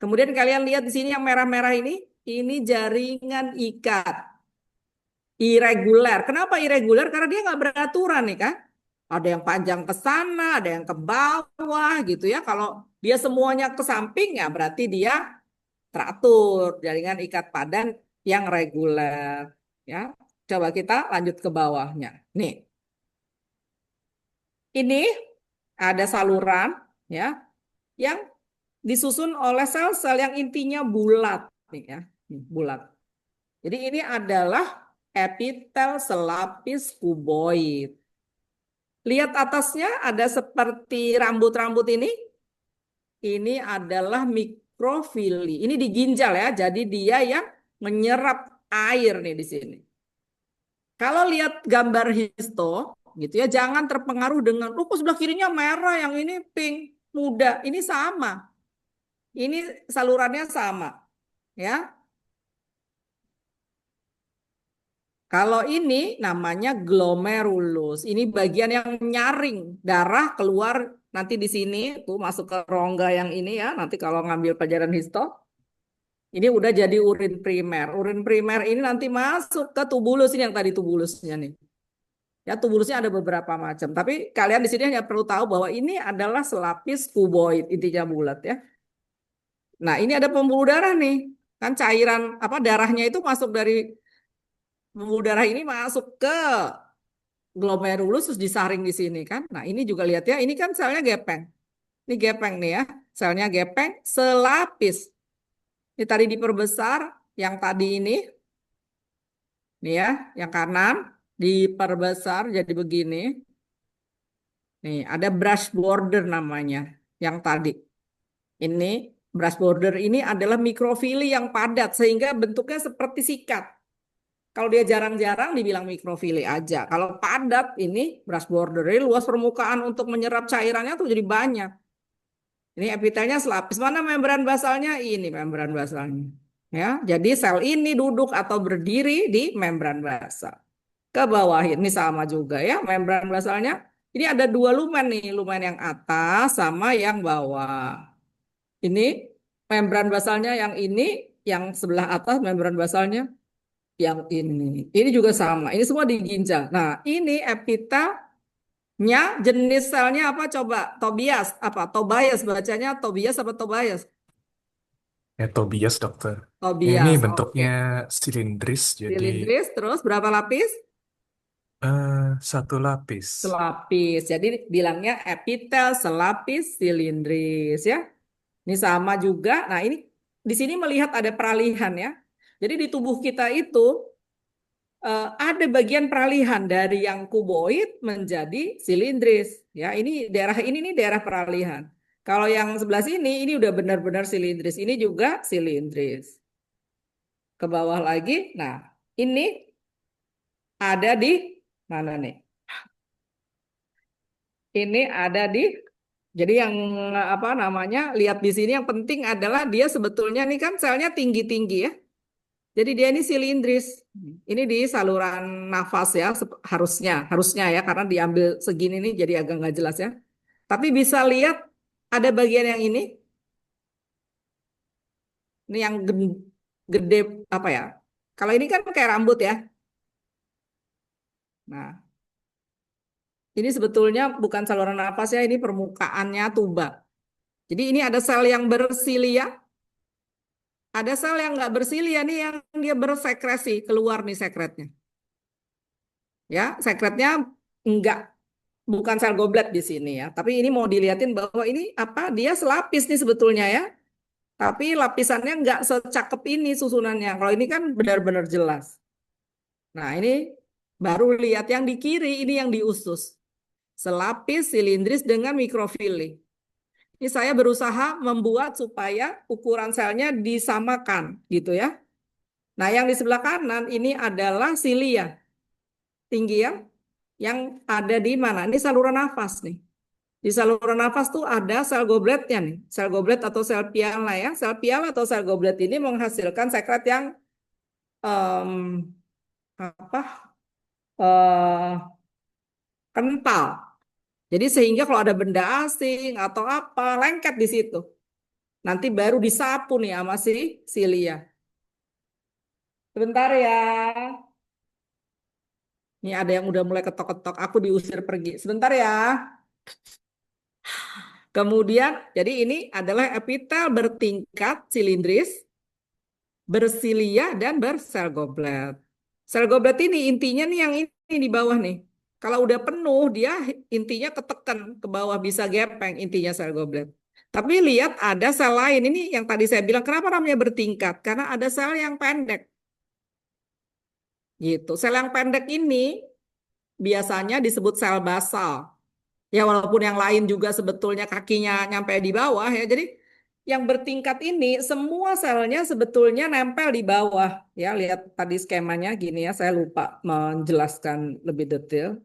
Kemudian kalian lihat di sini yang merah-merah ini jaringan ikat. Irregular. Kenapa irregular? Karena dia nggak beraturan nih kan. Ada yang panjang ke sana, ada yang ke bawah gitu ya. Kalau dia semuanya ke samping ya berarti dia teratur. Jaringan ikat padan yang reguler. Ya, coba kita lanjut ke bawahnya. Nih, ini ada saluran ya yang disusun oleh sel-sel yang intinya bulat nih ya, bulat. Jadi ini adalah epitel selapis kuboid. Lihat atasnya ada seperti rambut-rambut ini. Ini adalah mikrofili. Ini di ginjal ya, jadi dia yang menyerap air nih di sini. Kalau lihat gambar histo, gitu ya, jangan terpengaruh dengan, oh kok sebelah kirinya merah, yang ini pink, muda. Ini sama. Ini salurannya sama, ya. Kalau ini namanya glomerulus. Ini bagian yang nyaring darah keluar nanti di sini tuh masuk ke rongga yang ini ya. Nanti kalau ngambil pelajaran histo. Ini udah jadi urin primer. Urin primer ini nanti masuk ke tubulus ini yang tadi tubulusnya nih. Ya, tubulusnya ada beberapa macam. Tapi kalian di sini hanya perlu tahu bahwa ini adalah selapis kuboid, intinya bulat ya. Nah, ini ada pembuluh darah nih. Kan cairan apa darahnya itu masuk dari pembuluh darah ini masuk ke glomerulus terus disaring di sini kan. Nah, ini juga lihat ya, ini kan selnya gepeng. Ini gepeng nih ya. Selnya gepeng selapis. Ini tadi diperbesar, yang tadi ini nih ya, yang kanan diperbesar jadi begini. Nih, ada brush border namanya yang tadi. Ini brush border ini adalah mikrofili yang padat sehingga bentuknya seperti sikat. Kalau dia jarang-jarang dibilang mikrofili aja. Kalau padat ini brush border ini luas permukaan untuk menyerap cairannya tuh jadi banyak. Ini epitelnya selapis. Mana membran basalnya? Ini membran basalnya. Ya, jadi sel ini duduk atau berdiri di membran basal. Ke bawah ini sama juga ya, membran basalnya. Ini ada dua lumen nih, lumen yang atas sama yang bawah. Ini membran basalnya yang ini, yang sebelah atas membran basalnya yang ini. Ini juga sama. Ini semua di ginjal. Nah, ini epitelnya jenis selnya apa coba? Tobias apa? Tobias bacanya Tobias apa Tobias? Ya, Tobias, dokter. Ini Tobias. bentuknya Oke. silindris, jadi Silindris terus berapa lapis? satu lapis. Selapis. Jadi bilangnya epitel selapis silindris ya. Ini sama juga. Nah, ini di sini melihat ada peralihan ya. Jadi di tubuh kita itu ada bagian peralihan dari yang kuboid menjadi silindris. Ya, ini ini daerah peralihan. Kalau yang sebelah sini ini udah benar-benar silindris. Ini juga silindris. Ke bawah lagi. Nah, ini ada di mana nih? Ini ada di jadi yang apa namanya? Lihat di sini yang penting adalah dia sebetulnya nih kan selnya tinggi-tinggi ya. Jadi dia ini silindris. Ini di saluran nafas ya harusnya harusnya ya karena diambil segini nih jadi agak nggak jelas ya. Tapi bisa lihat ada bagian yang ini yang gede apa ya? Kalau ini kan kayak rambut ya. Nah, ini sebetulnya bukan saluran nafas ya, ini permukaannya tuba. Jadi ini ada sel yang bersilia, ada sel yang nggak bersilia nih yang dia bersekresi, keluar nih sekretnya. Ya, sekretnya enggak bukan sel goblet di sini ya. Tapi ini mau dilihatin bahwa ini apa? Dia selapis nih sebetulnya ya. Tapi lapisannya enggak secakep ini susunannya. Kalau ini kan benar-benar jelas. Nah, ini baru lihat yang di kiri ini yang di usus. Selapis silindris dengan mikrofili. Ini saya berusaha membuat supaya ukuran selnya disamakan gitu ya. Nah, yang di sebelah kanan ini adalah silia. Tinggi ya. Yang ada di mana? Ini saluran nafas nih. Di saluran nafas tuh ada sel gobletnya nih. Sel goblet atau sel piala ya. Sel piala atau sel goblet ini menghasilkan sekret yang em, apa kental. Jadi sehingga kalau ada benda asing atau apa lengket di situ. Nanti baru disapu nih sama si silia. Sebentar ya. Ini ada yang udah mulai ketok-ketok. Aku diusir pergi. Sebentar ya. Kemudian, jadi ini adalah epitel bertingkat silindris, bersilia, dan bersel goblet. Sel goblet ini intinya nih yang ini di bawah nih. Kalau udah penuh, dia intinya ketekan ke bawah bisa gepeng intinya sel goblet. Tapi lihat ada sel lain. Ini yang tadi saya bilang, kenapa namanya bertingkat? Karena ada sel yang pendek. Gitu. Sel yang pendek ini biasanya disebut sel basal. Ya walaupun yang lain juga sebetulnya kakinya nyampe di bawah ya. Jadi yang bertingkat ini semua selnya sebetulnya nempel di bawah. Ya lihat tadi skemanya gini ya. Saya lupa menjelaskan lebih detail.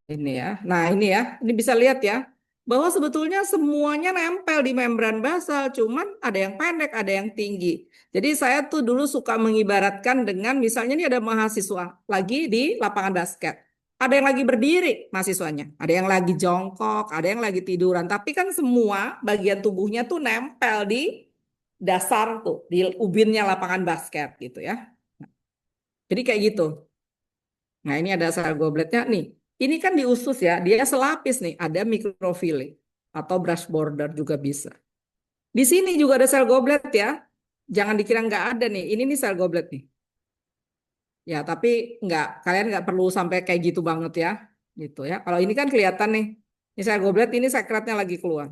Ini ya. Nah ini ya. Ini bisa lihat ya. Bahwa sebetulnya semuanya nempel di membran basal. Cuman ada yang pendek, ada yang tinggi. Jadi saya tuh dulu suka mengibaratkan dengan misalnya ini ada mahasiswa lagi di lapangan basket. Ada yang lagi berdiri mahasiswanya, ada yang lagi jongkok, ada yang lagi tiduran. Tapi kan semua bagian tubuhnya tuh nempel di dasar tuh, di ubinnya lapangan basket gitu ya. Jadi kayak gitu. Nah, ini ada sel gobletnya nih. Ini kan di usus ya, dia selapis nih, ada mikrofili atau brush border juga bisa. Di sini juga ada sel goblet ya. Jangan dikira nggak ada nih. Ini nih sel goblet nih. Ya, tapi kalian nggak perlu sampai kayak gitu banget ya. Gitu ya. Kalau ini kan kelihatan nih. Ini sel goblet, ini sekretnya lagi keluar.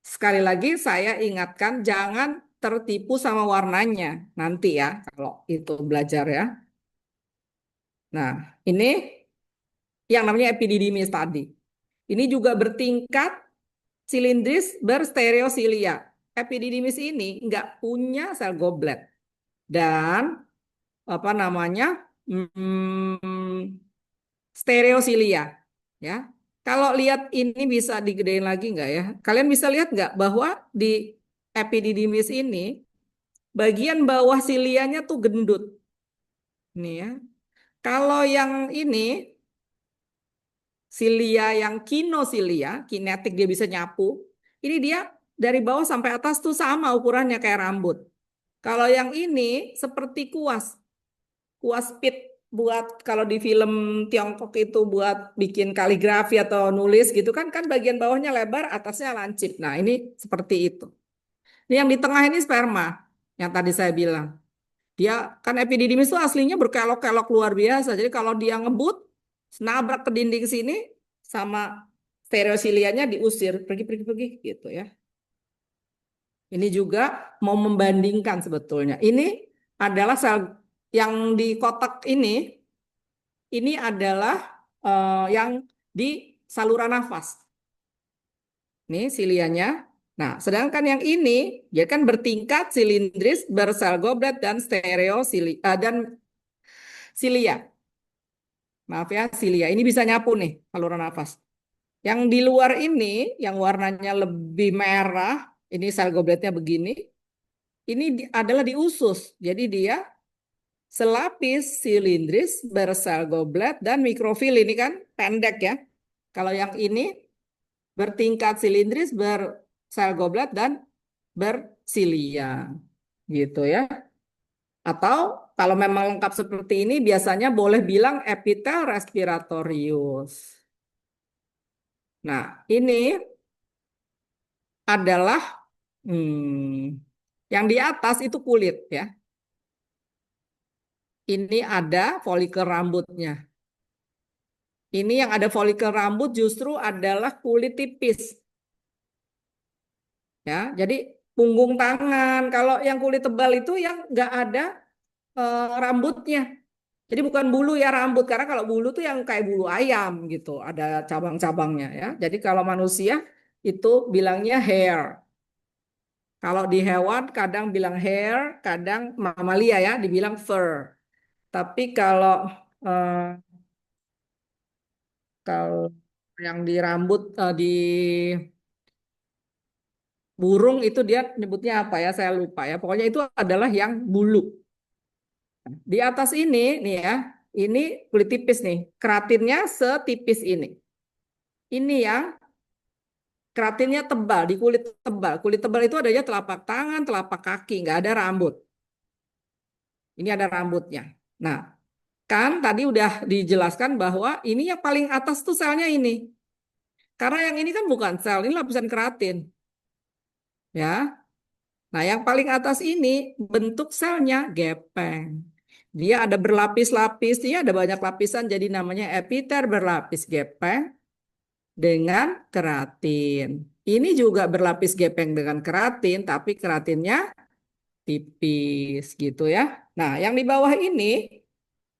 Sekali lagi saya ingatkan jangan tertipu sama warnanya nanti ya kalau itu belajar ya. Nah, ini yang namanya epididymis tadi. Ini juga bertingkat silindris berstereosilia. Epididymis ini nggak punya sel goblet dan apa namanya stereosilia ya. Kalau lihat ini bisa digedein lagi nggak ya? Kalian bisa lihat nggak bahwa di epididymis ini bagian bawah silianya tuh gendut. Nih ya. Kalau yang ini silia yang kinosilia, kinetik dia bisa nyapu. Ini dia dari bawah sampai atas tuh sama ukurannya kayak rambut. Kalau yang ini seperti kuas. Kuas pit buat kalau di film Tiongkok itu buat bikin kaligrafi atau nulis gitu kan bagian bawahnya lebar, atasnya lancip. Nah, ini seperti itu. Ini yang di tengah ini sperma yang tadi saya bilang. Dia kan epididymis itu aslinya berkelok-kelok luar biasa. Jadi kalau dia ngebut, nabrak ke dinding sini sama stereosilianya diusir, pergi gitu ya. Ini juga mau membandingkan sebetulnya. Ini adalah sel yang di kotak ini adalah yang di saluran nafas. Ini silianya. Nah, sedangkan yang ini dia kan bertingkat silindris, bersel goblet dan dan silia. Maaf ya, silia. Ini bisa nyapu nih saluran nafas. Yang di luar ini, yang warnanya lebih merah, ini sel gobletnya begini. Ini adalah di usus. Jadi dia selapis silindris, bersel goblet, dan mikrofil. Ini kan pendek ya. Kalau yang ini bertingkat silindris, bersel goblet, dan bersilia. Gitu ya. Atau kalau memang lengkap seperti ini, biasanya boleh bilang epitel respiratorius. Nah, ini adalah yang di atas itu kulit ya. Ini ada folikel rambutnya. Ini yang ada folikel rambut justru adalah kulit tipis. Ya, jadi punggung tangan. Kalau yang kulit tebal itu yang nggak ada rambutnya. Jadi bukan bulu ya rambut, karena kalau bulu tuh yang kayak bulu ayam gitu, ada cabang-cabangnya ya. Jadi kalau manusia itu bilangnya hair. Kalau di hewan kadang bilang hair, kadang mamalia ya dibilang fur. Tapi kalau yang di rambut di burung itu dia nyebutnya apa ya? Saya lupa ya. Pokoknya itu adalah yang bulu. Di atas ini nih ya, ini kulit tipis nih. Keratinnya setipis ini. Ini yang keratinnya tebal, di kulit tebal. Kulit tebal itu adanya telapak tangan, telapak kaki, nggak ada rambut. Ini ada rambutnya. Nah, kan tadi udah dijelaskan bahwa ini yang paling atas tuh selnya ini. Karena yang ini kan bukan sel, ini lapisan keratin. Ya. Nah, yang paling atas ini bentuk selnya gepeng. Dia ada berlapis-lapis, dia ada banyak lapisan jadi namanya epiter berlapis gepeng dengan keratin. Ini juga berlapis gepeng dengan keratin, tapi keratinnya tipis gitu ya. Nah, yang di bawah ini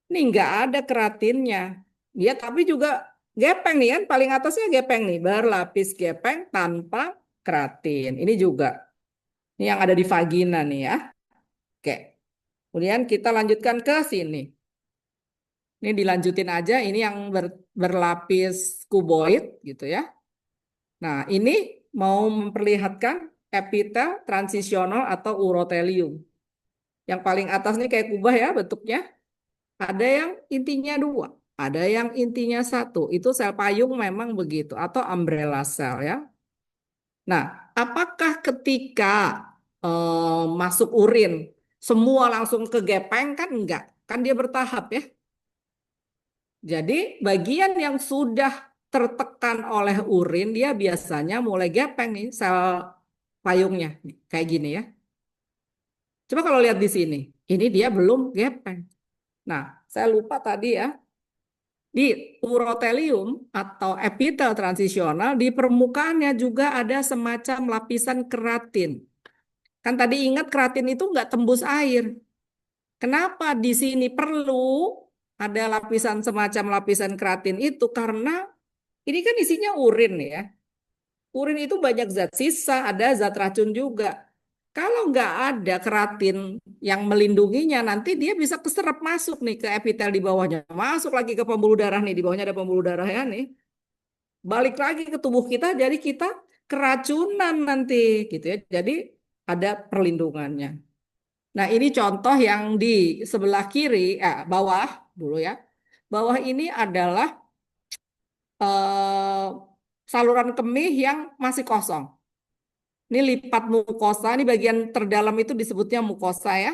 nggak ada keratinnya. Dia tapi juga gepeng nih kan, paling atasnya gepeng nih, berlapis gepeng tanpa keratin. Ini juga. Ini yang ada di vagina nih ya. Oke. Kemudian kita lanjutkan ke sini. Ini dilanjutin aja, ini yang berlapis kuboid gitu ya. Nah, ini mau memperlihatkan epitel transisional atau urotelium. Yang paling atas nih kayak kubah ya bentuknya. Ada yang intinya 2, ada yang intinya 1. Itu sel payung memang begitu, atau umbrella cell ya. Nah, apakah ketika masuk urin. Semua langsung ke gepeng kan enggak. Kan dia bertahap ya. Jadi bagian yang sudah tertekan oleh urin dia biasanya mulai gepeng nih sel payungnya kayak gini ya. Coba kalau lihat di sini, ini dia belum gepeng. Nah, saya lupa tadi ya. Di urotelium atau epitel transisional di permukaannya juga ada semacam lapisan keratin. Kan tadi ingat keratin itu nggak tembus air. Kenapa di sini perlu ada lapisan semacam lapisan keratin itu? Karena ini kan isinya urin ya. Urin itu banyak zat sisa, ada zat racun juga. Kalau nggak ada keratin yang melindunginya, nanti dia bisa keserap masuk nih ke epitel di bawahnya. Masuk lagi ke pembuluh darah nih, di bawahnya ada pembuluh darah ya nih. Balik lagi ke tubuh kita, jadi kita keracunan nanti gitu ya. Jadi ada perlindungannya. Nah, ini contoh yang di sebelah kiri, bawah dulu ya. Bawah ini adalah eh, saluran kemih yang masih kosong. Ini lipat mukosa, ini bagian terdalam itu disebutnya mukosa ya.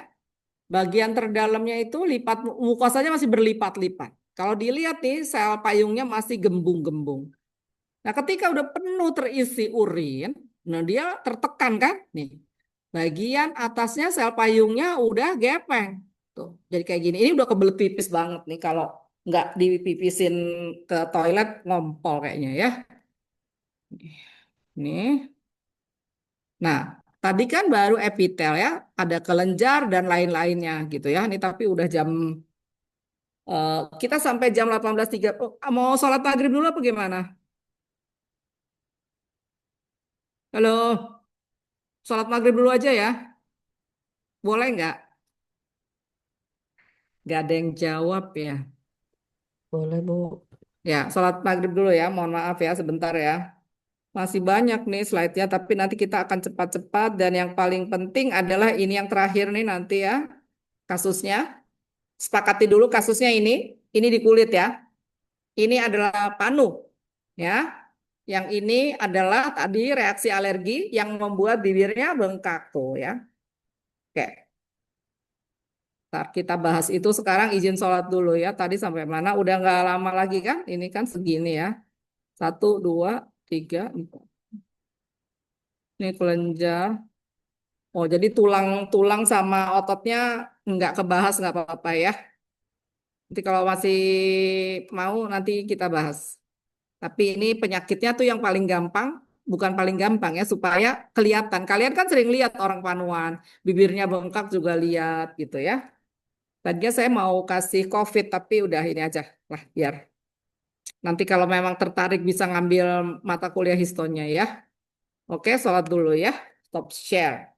Bagian terdalamnya itu lipat mukosanya masih berlipat-lipat. Kalau dilihat nih sel payungnya masih gembung-gembung. Nah, ketika udah penuh terisi urin, nah dia tertekan kan? Nih. Bagian atasnya sel payungnya udah gepeng. Tuh, jadi kayak gini. Ini udah kebelet pipis banget nih kalau nggak dipipisin ke toilet ngompol kayaknya ya. Nih. Nah, tadi kan baru epitel ya, ada kelenjar dan lain-lainnya gitu ya. Ini tapi udah jam kita sampai jam 18.30. Oh, mau sholat maghrib dulu apa gimana? Halo, sholat maghrib dulu aja ya. Boleh nggak? Nggak ada yang jawab ya. Boleh, Bu. Ya, sholat maghrib dulu ya. Mohon maaf ya sebentar ya. Masih banyak nih slide-nya, tapi nanti kita akan cepat-cepat. Dan yang paling penting adalah ini yang terakhir nih nanti ya. Kasusnya. Sepakati dulu kasusnya ini. Ini di kulit ya. Ini adalah panu. Ya. Yang ini adalah tadi reaksi alergi yang membuat bibirnya bengkak tuh ya. Oke. Ntar kita bahas itu sekarang izin sholat dulu ya. Tadi sampai mana? Udah nggak lama lagi kan? Ini kan segini ya. Satu, dua, tiga, empat. Ini kelenjar. Oh, jadi tulang-tulang sama ototnya nggak kebahas nggak apa-apa ya. Nanti kalau masih mau nanti kita bahas. Tapi ini penyakitnya tuh yang paling gampang, bukan paling gampang ya, supaya kelihatan. Kalian kan sering lihat orang panuan, bibirnya bengkak juga lihat gitu ya. Tadinya saya mau kasih COVID, tapi udah ini aja lah, biar nanti kalau memang tertarik bisa ngambil mata kuliah histonya ya. Oke, sholat dulu ya. Stop share.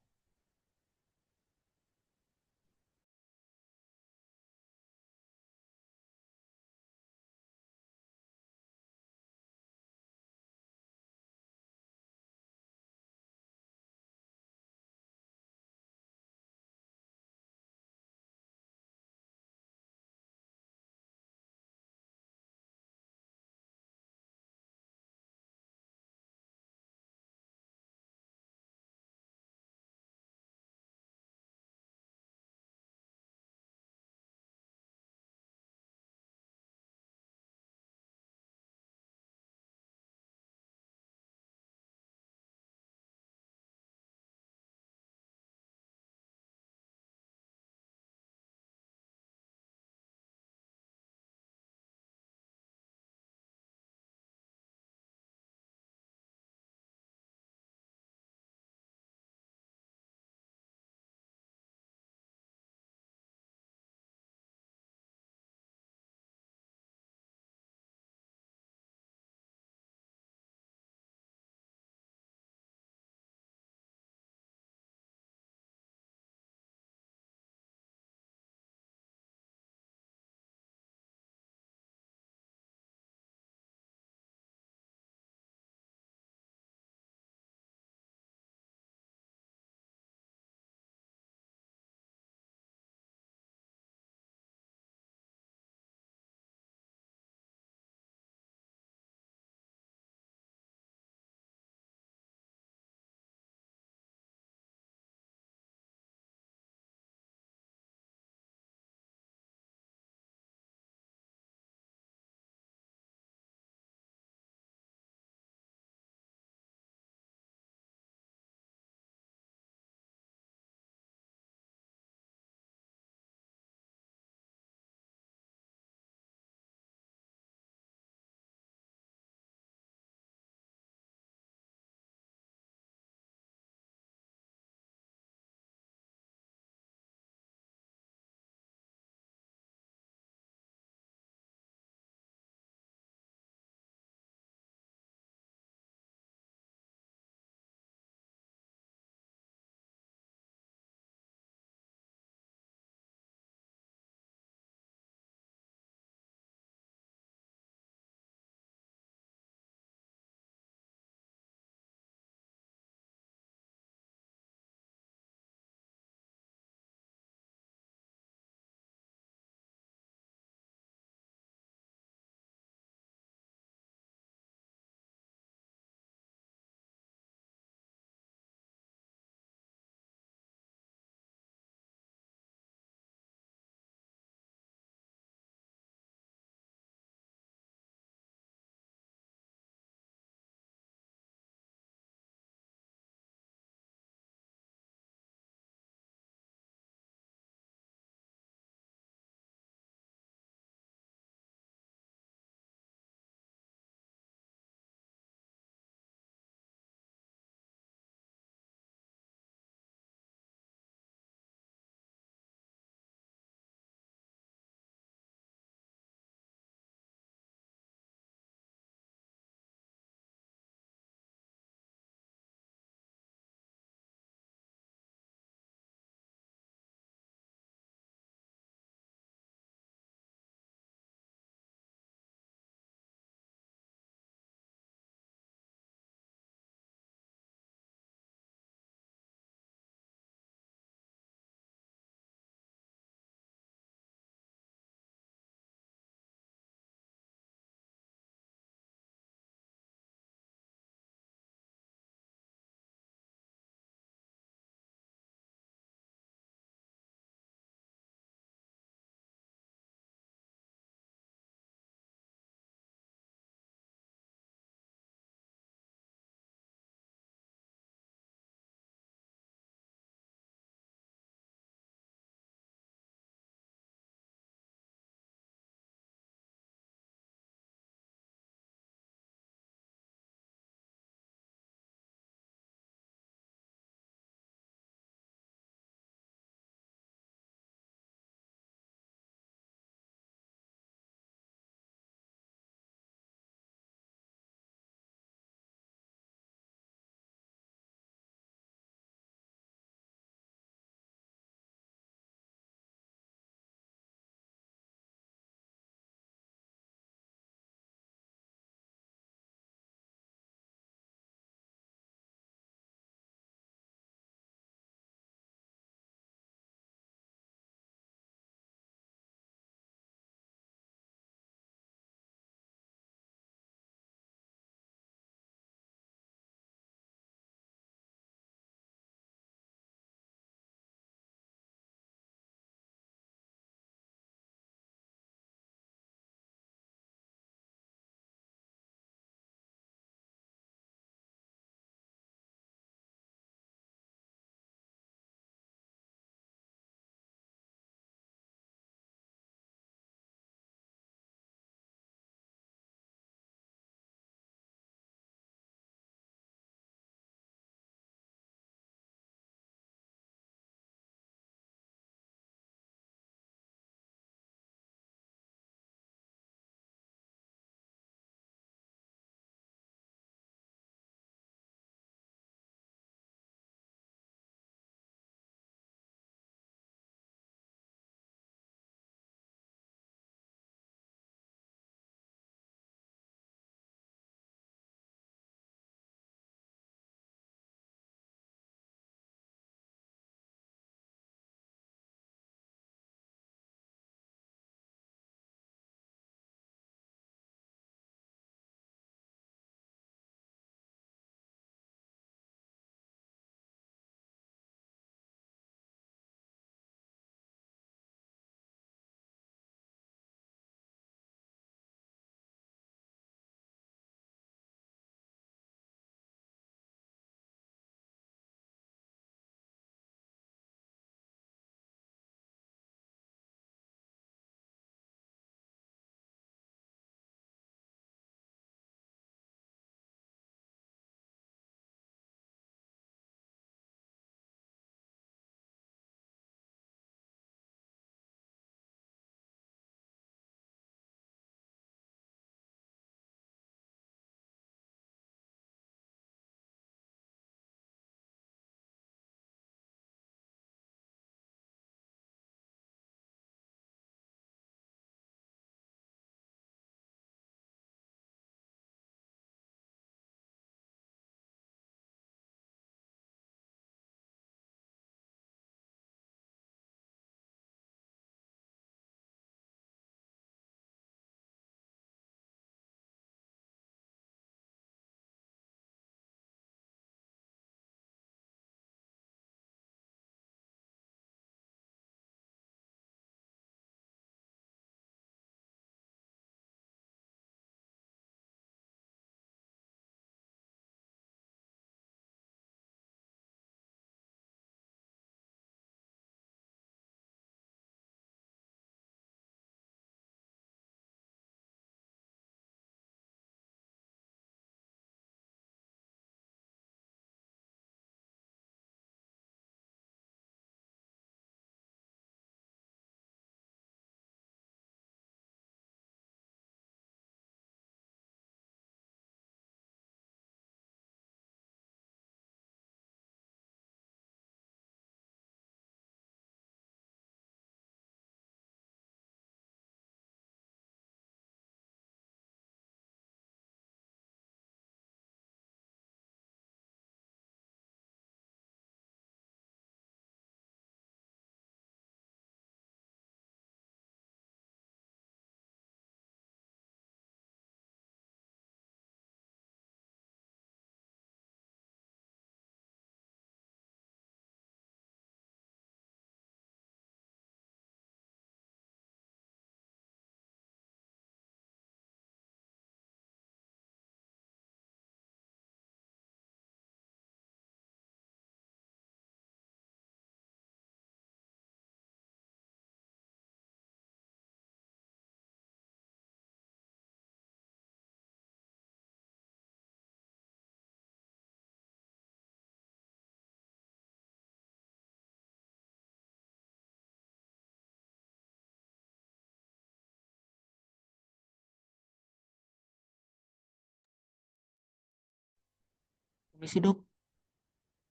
Misi dok,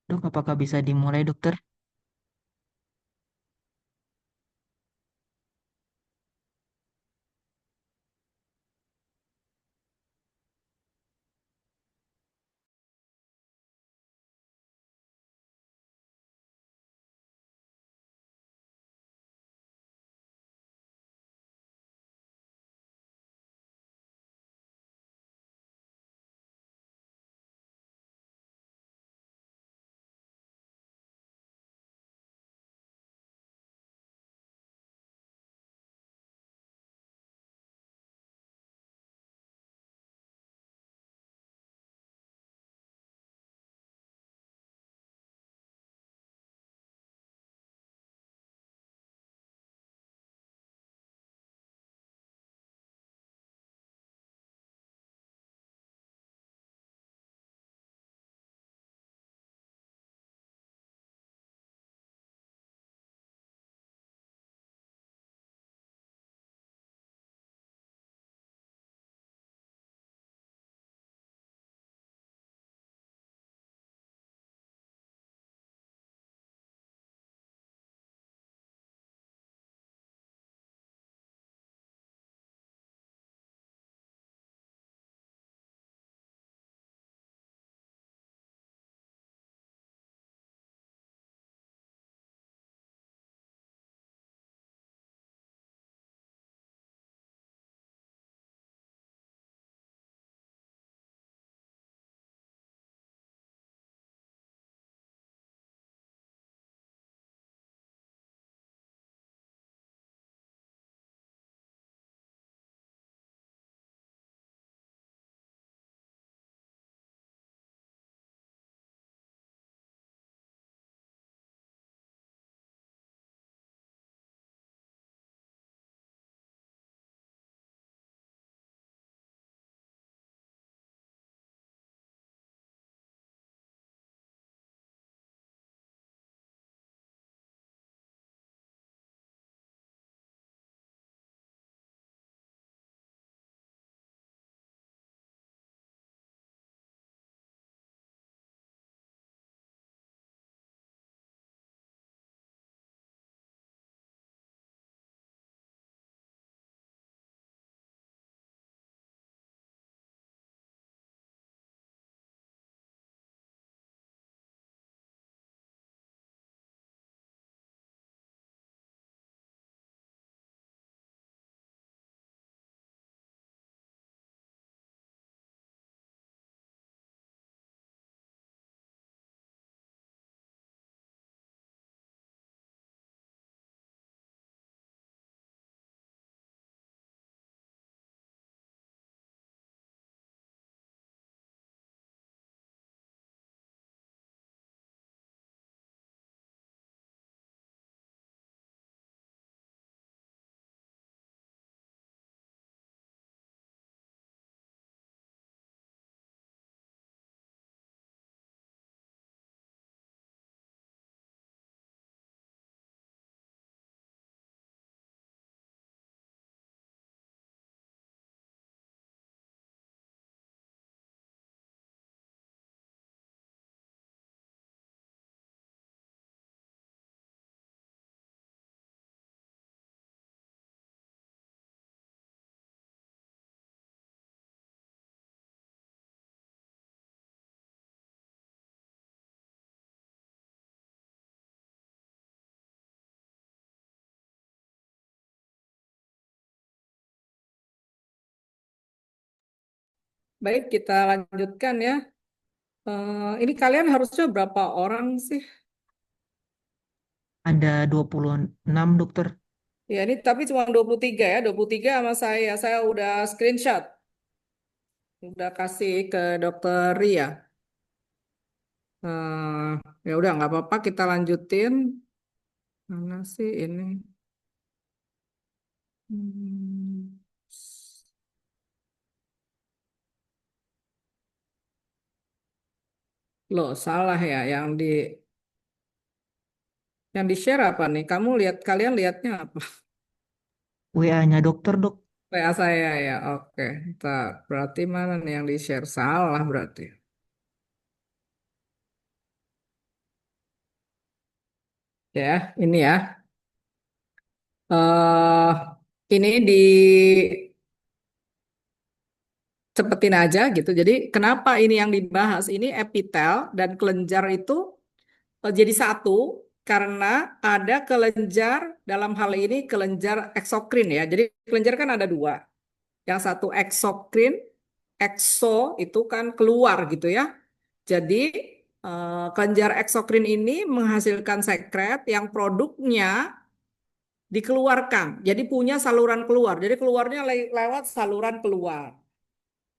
dok apakah bisa dimulai dokter? Baik, kita lanjutkan ya. Ini kalian harusnya berapa orang sih? Ada 26 dokter. Ya, ini tapi cuma 23 ya. 23 sama saya. Saya udah screenshot. Udah kasih ke dokter Ria. Ya udah nggak apa-apa, kita lanjutin. Mana sih ini? Hmm. Loh, salah ya yang di share apa nih? Kalian lihatnya apa? WA-nya dokter dok. WA saya ya. Oke. Berarti mana nih yang di share? Salah berarti. Ya, ini ya. eh ini di cepetin aja gitu. Jadi kenapa ini yang dibahas? Ini epitel dan kelenjar itu jadi satu karena ada kelenjar dalam hal ini kelenjar eksokrin ya. Jadi kelenjar kan ada dua. Yang satu eksokrin, ekso itu kan keluar gitu ya. Jadi kelenjar eksokrin ini menghasilkan sekret yang produknya dikeluarkan. Jadi punya saluran keluar. Jadi keluarnya lewat saluran keluar.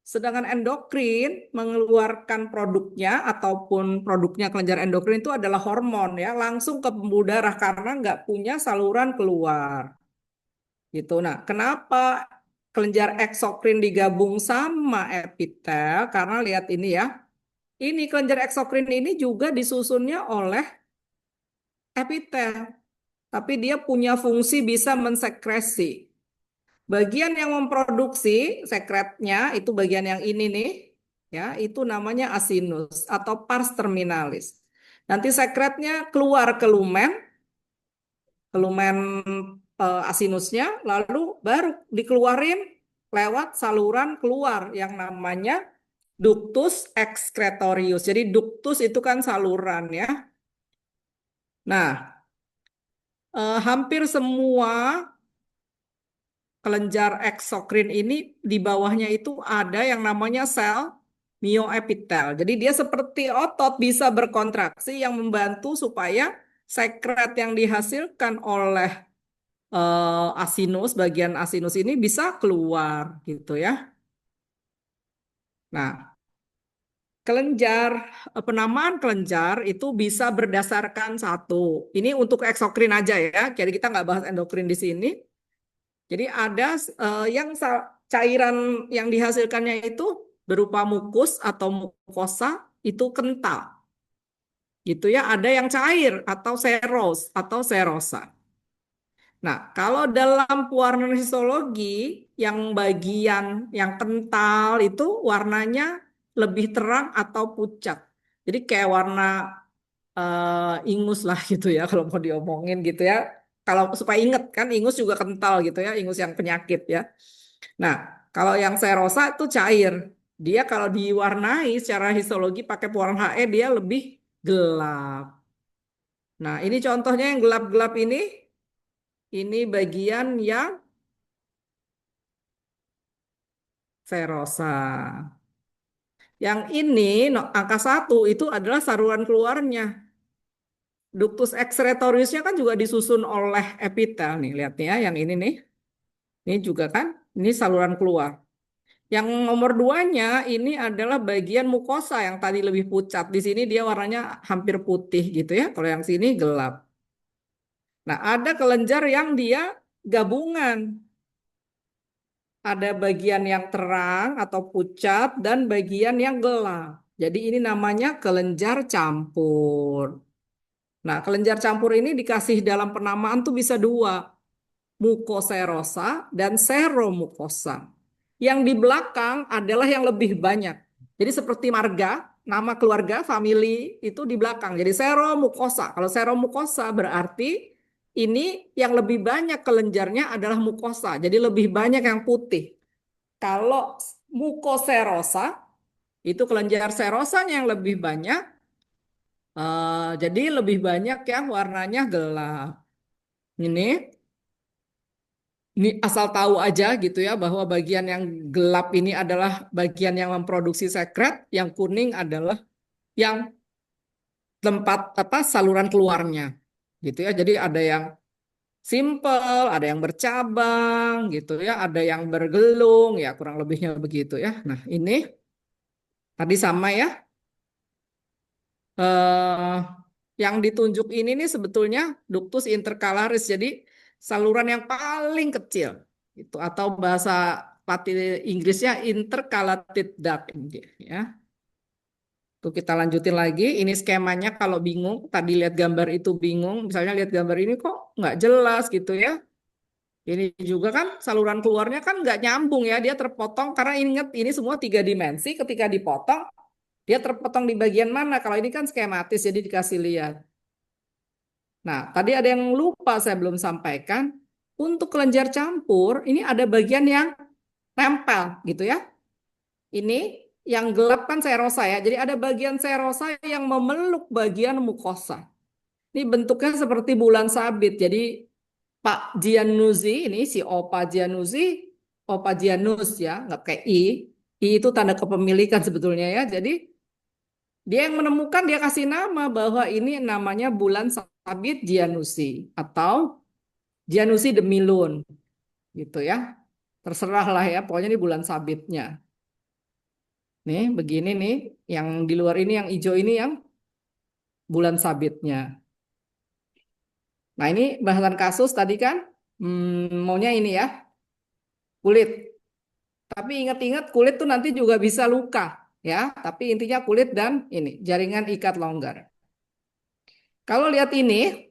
Sedangkan endokrin mengeluarkan produknya ataupun produknya kelenjar endokrin itu adalah hormon ya, langsung ke pembuluh darah karena nggak punya saluran keluar. Gitu. Nah, kenapa kelenjar eksokrin digabung sama epitel? Karena lihat ini ya, ini kelenjar eksokrin ini juga disusunnya oleh epitel, tapi dia punya fungsi bisa mensekresi. Bagian yang memproduksi sekretnya itu bagian yang ini nih, ya, itu namanya asinus atau pars terminalis. Nanti sekretnya keluar ke lumen, lumen asinusnya, lalu baru dikeluarin lewat saluran keluar yang namanya ductus excretorius. Jadi ductus itu kan saluran ya. Nah, hampir semua kelenjar eksokrin ini di bawahnya itu ada yang namanya sel mioepitel. Jadi dia seperti otot bisa berkontraksi yang membantu supaya sekret yang dihasilkan oleh asinus, bagian asinus ini bisa keluar gitu ya. Nah, kelenjar, penamaan kelenjar itu bisa berdasarkan satu. Ini untuk eksokrin aja ya. Jadi kita nggak bahas endokrin di sini. Jadi ada yang cairan yang dihasilkannya itu berupa mukus atau mukosa itu kental. Gitu ya, ada yang cair atau seros atau serosa. Nah, kalau dalam pewarnaan histologi yang bagian yang kental itu warnanya lebih terang atau pucat. Jadi kayak warna ingus lah gitu ya kalau mau diomongin gitu ya. Kalau supaya inget kan ingus juga kental gitu ya, ingus yang penyakit ya. Nah, kalau yang serosa itu cair. Dia kalau diwarnai secara histologi pakai pewarna HE dia lebih gelap. Nah, ini contohnya yang gelap-gelap ini bagian yang serosa. Yang ini angka 1 itu adalah saluran keluarnya. Ductus excretoriusnya kan juga disusun oleh epitel nih, lihat nih ya, yang ini nih. Ini juga kan, ini saluran keluar. Yang nomor 2-nya ini adalah bagian mukosa yang tadi lebih pucat. Di sini dia warnanya hampir putih gitu ya. Kalau yang sini gelap. Nah, ada kelenjar yang dia gabungan. Ada bagian yang terang atau pucat dan bagian yang gelap. Jadi ini namanya kelenjar campur. Nah, kelenjar campur ini dikasih dalam penamaan tuh bisa dua. Mukoserosa dan seromukosa. Yang di belakang adalah yang lebih banyak. Jadi seperti marga, nama keluarga, family itu di belakang. Jadi seromukosa. Kalau seromukosa berarti ini yang lebih banyak kelenjarnya adalah mukosa. Jadi lebih banyak yang putih. Kalau mukoserosa itu kelenjar serosanya yang lebih banyak. Jadi lebih banyak yang warnanya gelap. Ini asal tahu aja gitu ya bahwa bagian yang gelap ini adalah bagian yang memproduksi sekret, yang kuning adalah yang tempat apa saluran keluarnya. Gitu ya. Jadi ada yang simple, ada yang bercabang gitu ya, ada yang bergelung ya kurang lebihnya begitu ya. Nah, ini tadi sama ya. Eh yang ditunjuk ini nih sebetulnya ductus intercalaris. Jadi saluran yang paling kecil itu atau bahasa Latin Inggrisnya intercalated duct ya. Tuh kita lanjutin lagi. Ini skemanya kalau bingung, tadi lihat gambar itu bingung, misalnya lihat gambar ini kok nggak jelas gitu ya. Ini juga kan saluran keluarnya kan nggak nyambung ya, dia terpotong karena ingat ini semua 3 dimensi. Ketika dipotong, dia terpotong di bagian mana? Kalau ini kan skematis, jadi dikasih lihat. Nah, tadi ada yang lupa saya belum sampaikan. Untuk kelenjar campur, ini ada bagian yang nempel gitu ya. Ini yang gelap kan serosa ya. Jadi ada bagian serosa yang memeluk bagian mukosa. Ini bentuknya seperti bulan sabit. Jadi Pak Giannuzzi, ini si Opa Giannuzzi, Opa Giannus ya, nggak kayak I. I itu tanda kepemilikan sebetulnya ya. Jadi dia yang menemukan, dia kasih nama bahwa ini namanya bulan sabit Giannuzzi atau Giannuzzi de Milun gitu ya. Terserah lah ya, pokoknya ini bulan sabitnya. Nih, begini nih, yang di luar ini yang hijau ini yang bulan sabitnya. Nah, ini bahasan kasus tadi kan maunya ini ya, kulit. Tapi ingat-ingat kulit tuh nanti juga bisa luka ya, tapi intinya kulit dan ini jaringan ikat longgar. Kalau lihat ini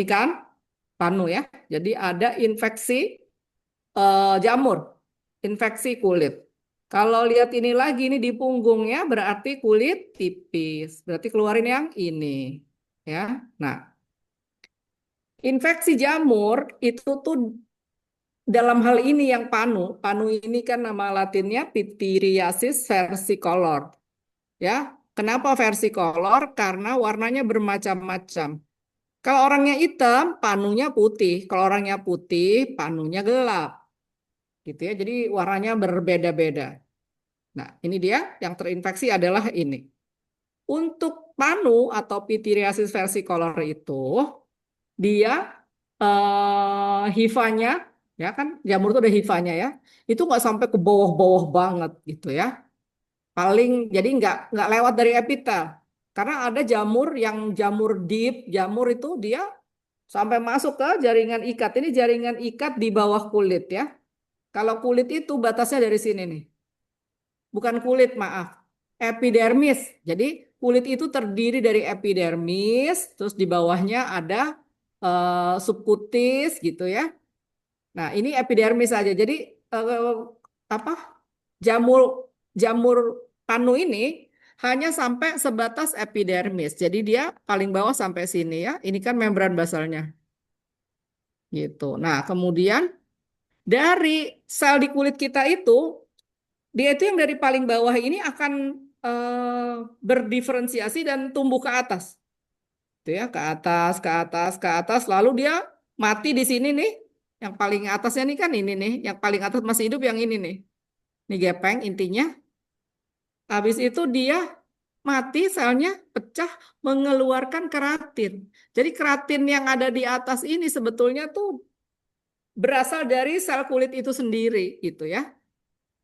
kan panu ya. Jadi ada infeksi jamur, infeksi kulit. Kalau lihat ini lagi ini di punggungnya berarti kulit tipis. Berarti keluarin yang ini ya. Nah, infeksi jamur itu tuh dalam hal ini yang panu ini kan nama latinnya Pityriasis versicolor. Ya, kenapa versicolor? Karena warnanya bermacam-macam. Kalau orangnya hitam, panunya putih. Kalau orangnya putih, panunya gelap. Gitu ya. Jadi warnanya berbeda-beda. Nah, ini dia yang terinfeksi adalah ini. Untuk panu atau pityriasis versicolor itu, dia hifanya, ya kan jamur itu ada hifanya ya, itu nggak sampai ke bawah-bawah banget gitu ya. Paling jadi nggak lewat dari epitel. Karena ada jamur yang jamur deep, jamur itu dia sampai masuk ke jaringan ikat. Ini jaringan ikat di bawah kulit ya. Kalau kulit itu batasnya dari sini nih. Bukan kulit, maaf. Epidermis. Jadi kulit itu terdiri dari epidermis, terus di bawahnya ada subkutis gitu ya. Nah, ini epidermis saja. Jadi apa? Jamur jamur panu ini hanya sampai sebatas epidermis. Jadi dia paling bawah sampai sini ya. Ini kan membran basalnya. Gitu. Nah, kemudian dari sel di kulit kita itu, dia itu yang dari paling bawah ini akan berdiferensiasi dan tumbuh ke atas. Itu ya, ke atas, ke atas, ke atas. Lalu dia mati di sini nih. Yang paling atasnya nih kan ini nih. Yang paling atas masih hidup yang ini nih. Ini gepeng intinya. Habis itu dia mati, selnya pecah, mengeluarkan keratin. Jadi keratin yang ada di atas ini sebetulnya tuh berasal dari sel kulit itu sendiri gitu ya.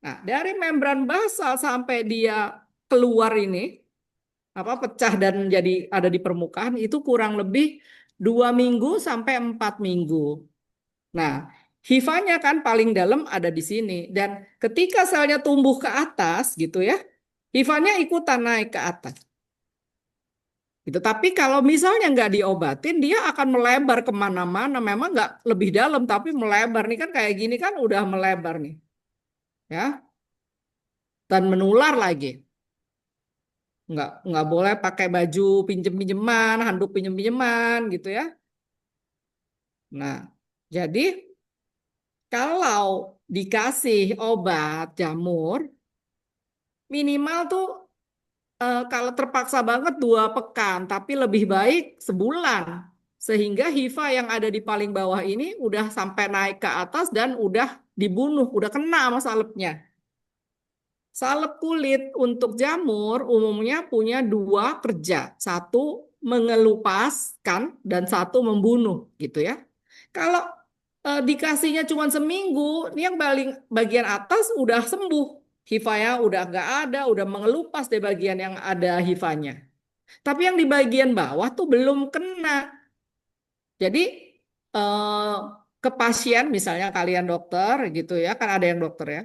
Nah, dari membran basal sampai dia keluar ini, pecah dan jadi ada di permukaan itu kurang lebih 2 minggu sampai 4 minggu. Nah, hifanya kan paling dalam ada di sini dan ketika selnya tumbuh ke atas gitu ya, hifanya ikutan naik ke atas. Gitu. Tapi kalau misalnya nggak diobatin, dia akan melebar kemana-mana. Memang nggak lebih dalam, tapi melebar nih kan kayak gini kan udah melebar nih, ya, dan menular lagi. Nggak boleh pakai baju pinjem-pinjeman, handuk pinjem-pinjeman gitu ya. Nah, jadi kalau dikasih obat jamur, minimal tuh kalau terpaksa banget 2 pekan, tapi lebih baik sebulan. Sehingga hifa yang ada di paling bawah ini udah sampai naik ke atas dan udah dibunuh, udah kena sama salepnya. Salep kulit untuk jamur umumnya punya 2 kerja. Satu mengelupaskan dan satu membunuh gitu ya. Kalau dikasihnya cuma seminggu, ini yang bagian atas udah sembuh. Hifanya udah nggak ada, udah mengelupas dari bagian yang ada hifanya. Tapi yang di bagian bawah tuh belum kena. Jadi eh, ke pasien misalnya kalian dokter gitu ya, kan ada yang dokter ya.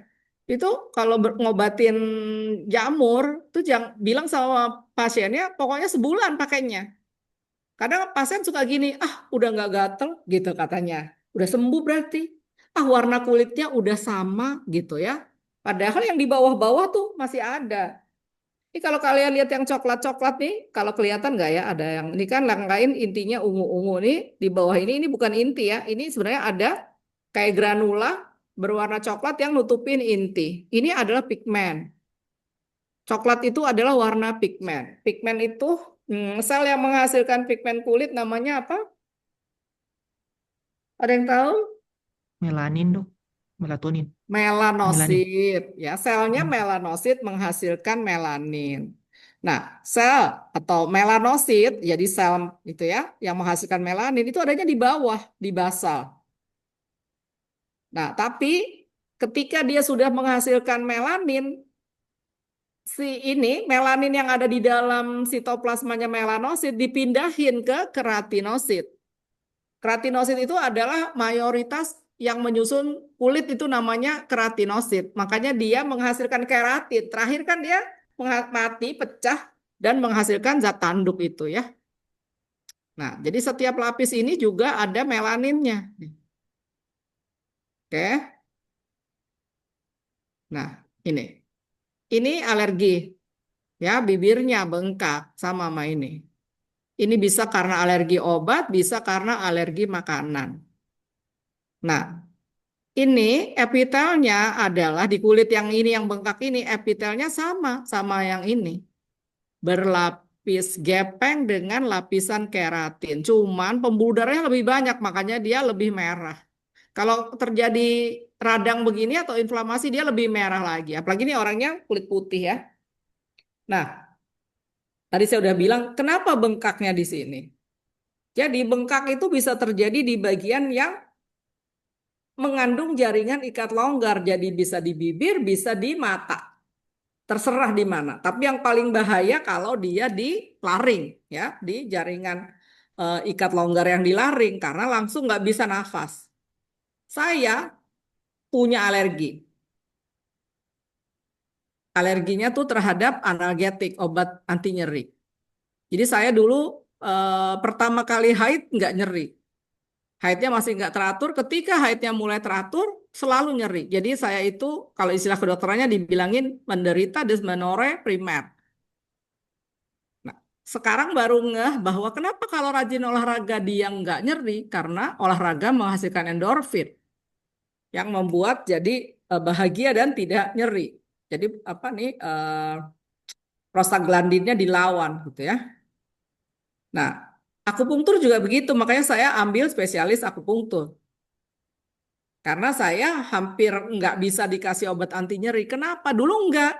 Itu kalau ngobatin jamur tuh jangan bilang sama pasiennya pokoknya sebulan pakainya. Kadang pasien suka gini, udah nggak gatel gitu katanya. Udah sembuh berarti. Warna kulitnya udah sama gitu ya. Padahal yang di bawah-bawah tuh masih ada. Ini kalau kalian lihat yang coklat-coklat nih, kalau kelihatan nggak ya? Ada yang ini kan yang lain intinya ungu-ungu nih di bawah ini bukan inti ya. Ini sebenarnya ada kayak granula berwarna coklat yang nutupin inti. Ini adalah pigmen. Coklat itu adalah warna pigmen. Pigmen itu sel yang menghasilkan pigmen kulit namanya apa? Ada yang tahu? Melanin, Dok. Melatonin. Melanin. Melanosit. Ya, selnya Hmm. melanosit menghasilkan melanin. Nah, sel atau melanosit, jadi sel itu ya, yang menghasilkan melanin itu adanya di bawah, di basal. Nah, tapi ketika dia sudah menghasilkan melanin, si ini melanin yang ada di dalam sitoplasmanya melanosit dipindahin ke keratinosit. Keratinosit itu adalah mayoritas yang menyusun kulit itu namanya keratinosit. Makanya dia menghasilkan keratin. Terakhir kan dia mati, pecah, dan menghasilkan zat tanduk itu ya. Nah, jadi setiap lapis ini juga ada melaninnya. Oke. Nah, ini. Ini alergi. Ya, bibirnya bengkak sama ini. Ini bisa karena alergi obat, bisa karena alergi makanan. Nah, ini epitelnya adalah di kulit yang ini yang bengkak ini epitelnya sama yang ini. Berlapis gepeng dengan lapisan keratin. Cuman pembuluh darahnya lebih banyak makanya dia lebih merah. Kalau terjadi radang begini atau inflamasi dia lebih merah lagi. Apalagi ini orangnya kulit putih ya. Nah, tadi saya udah bilang kenapa bengkaknya di sini. Jadi bengkak itu bisa terjadi di bagian yang mengandung jaringan ikat longgar. Jadi bisa di bibir, bisa di mata. Terserah di mana. Tapi yang paling bahaya kalau dia di laring, ya, di jaringan ikat longgar yang di laring karena langsung nggak bisa nafas. Saya punya alergi. Alerginya tuh terhadap analgetik, obat anti nyeri. Jadi saya dulu pertama kali haid nggak nyeri. Haidnya masih nggak teratur. Ketika haidnya mulai teratur, selalu nyeri. Jadi saya itu kalau istilah kedokterannya dibilangin menderita dysmenorrhea primer. Nah, sekarang baru ngeh bahwa kenapa kalau rajin olahraga dia nggak nyeri? Karena olahraga menghasilkan endorfin yang membuat jadi bahagia dan tidak nyeri. Jadi apa nih prostaglandinnya dilawan gitu ya. Nah, akupunktur juga begitu. Makanya saya ambil spesialis akupunktur. Karena saya hampir nggak bisa dikasih obat anti nyeri. Kenapa? Dulu nggak.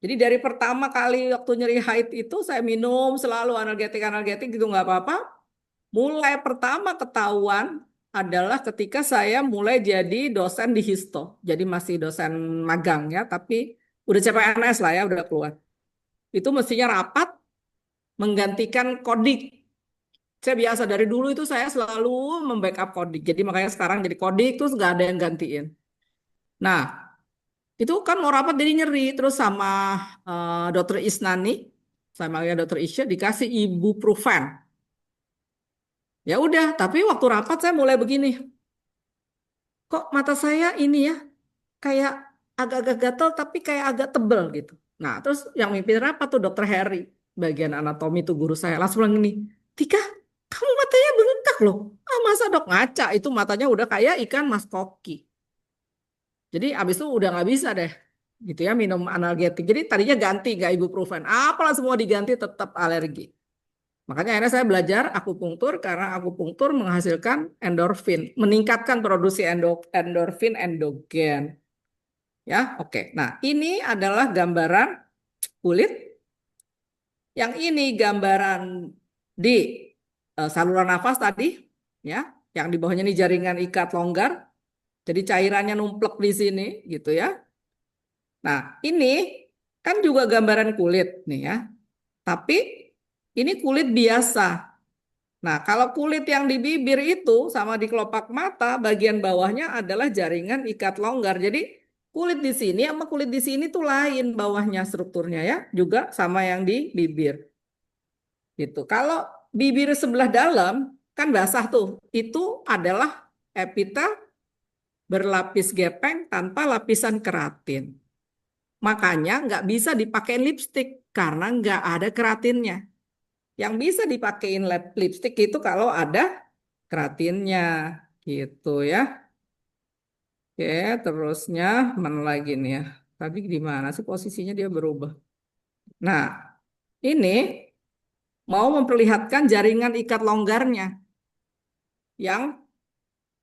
Jadi dari pertama kali waktu nyeri haid itu saya minum selalu analgetik gitu nggak apa-apa. Mulai pertama ketahuan adalah ketika saya mulai jadi dosen di Histo. Jadi masih dosen magang ya, tapi udah CPNS lah ya, udah keluar. Itu mestinya rapat menggantikan kodik. Saya biasa dari dulu itu saya selalu membackup kodik. Jadi makanya sekarang jadi kodik terus nggak ada yang gantiin. Nah, itu kan mau rapat jadi nyeri terus sama dokter Isnani sama ya dokter Isya dikasih ibuprofen. Ya udah, tapi waktu rapat saya mulai begini. Kok mata saya ini ya kayak agak-agak gatal tapi kayak agak tebel gitu. Nah, terus yang mimpin rapat tuh dokter Harry, bagian anatomi tuh guru saya langsung bilang gini, Tika, kamu matanya bengkak loh. Ah, masa dok ngaca itu matanya udah kayak ikan mas koki. Jadi abis itu udah nggak bisa deh gitu ya minum analgetik. Jadi tadinya ganti nggak ibuprofen. Apalah semua diganti tetap alergi. Makanya akhirnya saya belajar akupunktur karena akupunktur menghasilkan endorfin, meningkatkan produksi endorfin endogen. Ya, oke. Nah, ini adalah gambaran kulit. Yang ini gambaran di saluran nafas tadi, ya. Yang di bawahnya ini jaringan ikat longgar. Jadi cairannya numplek di sini, gitu ya. Nah, ini kan juga gambaran kulit nih ya. Tapi ini kulit biasa. Nah, kalau kulit yang di bibir itu sama di kelopak mata, bagian bawahnya adalah jaringan ikat longgar. Jadi kulit di sini sama kulit di sini tuh lain bawahnya strukturnya ya, juga sama yang di bibir. Gitu. Kalau bibir sebelah dalam kan basah tuh. Itu adalah epitel berlapis gepeng tanpa lapisan keratin. Makanya nggak bisa dipakai lipstick karena nggak ada keratinnya. Yang bisa dipakein lipstick itu kalau ada keratinnya, gitu ya. Oke, terusnya mana lagi nih ya? Tadi di mana sih posisinya dia berubah? Nah, ini mau memperlihatkan jaringan ikat longgarnya yang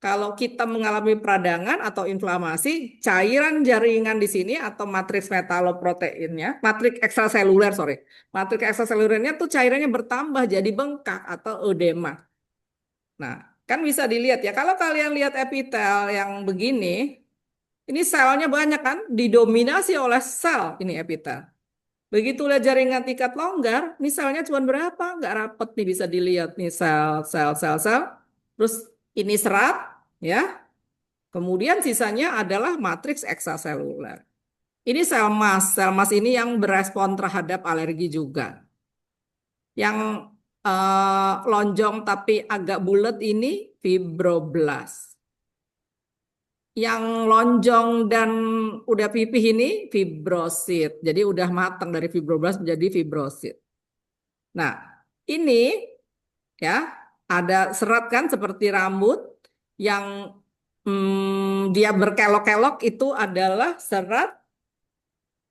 kalau kita mengalami peradangan atau inflamasi, cairan jaringan di sini atau matriks metaloproteinnya, matriks ekstraseluler, sorry, matriks ekstraselulernya tuh cairannya bertambah jadi bengkak atau edema. Nah, kan bisa dilihat ya, kalau kalian lihat epitel yang begini, ini selnya banyak kan, didominasi oleh sel ini epitel. Begitu lihat jaringan ikat longgar, ini selnya cuma berapa? Nggak rapet nih bisa dilihat nih sel. Terus ini serat, ya. Kemudian sisanya adalah matriks ekstraseluler. Ini sel mas ini yang berespon terhadap alergi juga. Yang lonjong tapi agak bulat ini fibroblast. Yang lonjong dan udah pipih ini fibrosit. Jadi udah matang dari fibroblast menjadi fibrosit. Nah, ini ya ada serat kan seperti rambut yang dia berkelok-kelok itu adalah serat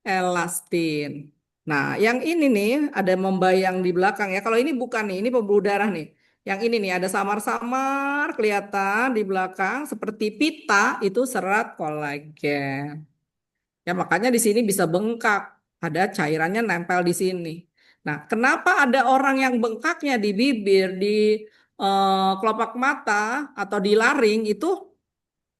elastin. Nah, yang ini nih ada membayang di belakang ya. Kalau ini bukan nih, ini pembuluh darah nih. Yang ini nih ada samar-samar kelihatan di belakang seperti pita itu serat kolagen. Ya makanya di sini bisa bengkak. Ada cairannya nempel di sini. Nah, kenapa ada orang yang bengkaknya di bibir, di kelopak mata atau di laring itu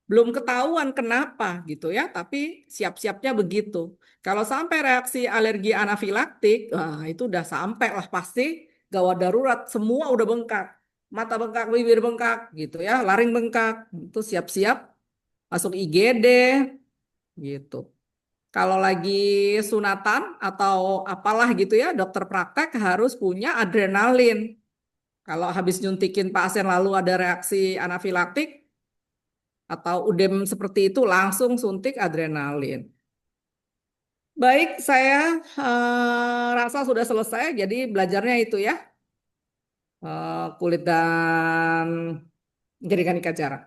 belum ketahuan kenapa gitu ya, tapi siap-siapnya begitu. Kalau sampai reaksi alergi anafilaktik, itu udah sampai lah pasti gawat darurat, semua udah bengkak. Mata bengkak, bibir bengkak gitu ya, laring bengkak, itu siap-siap masuk IGD gitu. Kalau lagi sunatan atau apalah gitu ya, dokter praktek harus punya adrenalin. Kalau habis nyuntikin pasien lalu ada reaksi anafilaktik, atau udem seperti itu langsung suntik adrenalin. Baik, saya rasa sudah selesai. Jadi belajarnya itu ya, kulit dan jaringan ikat jarak.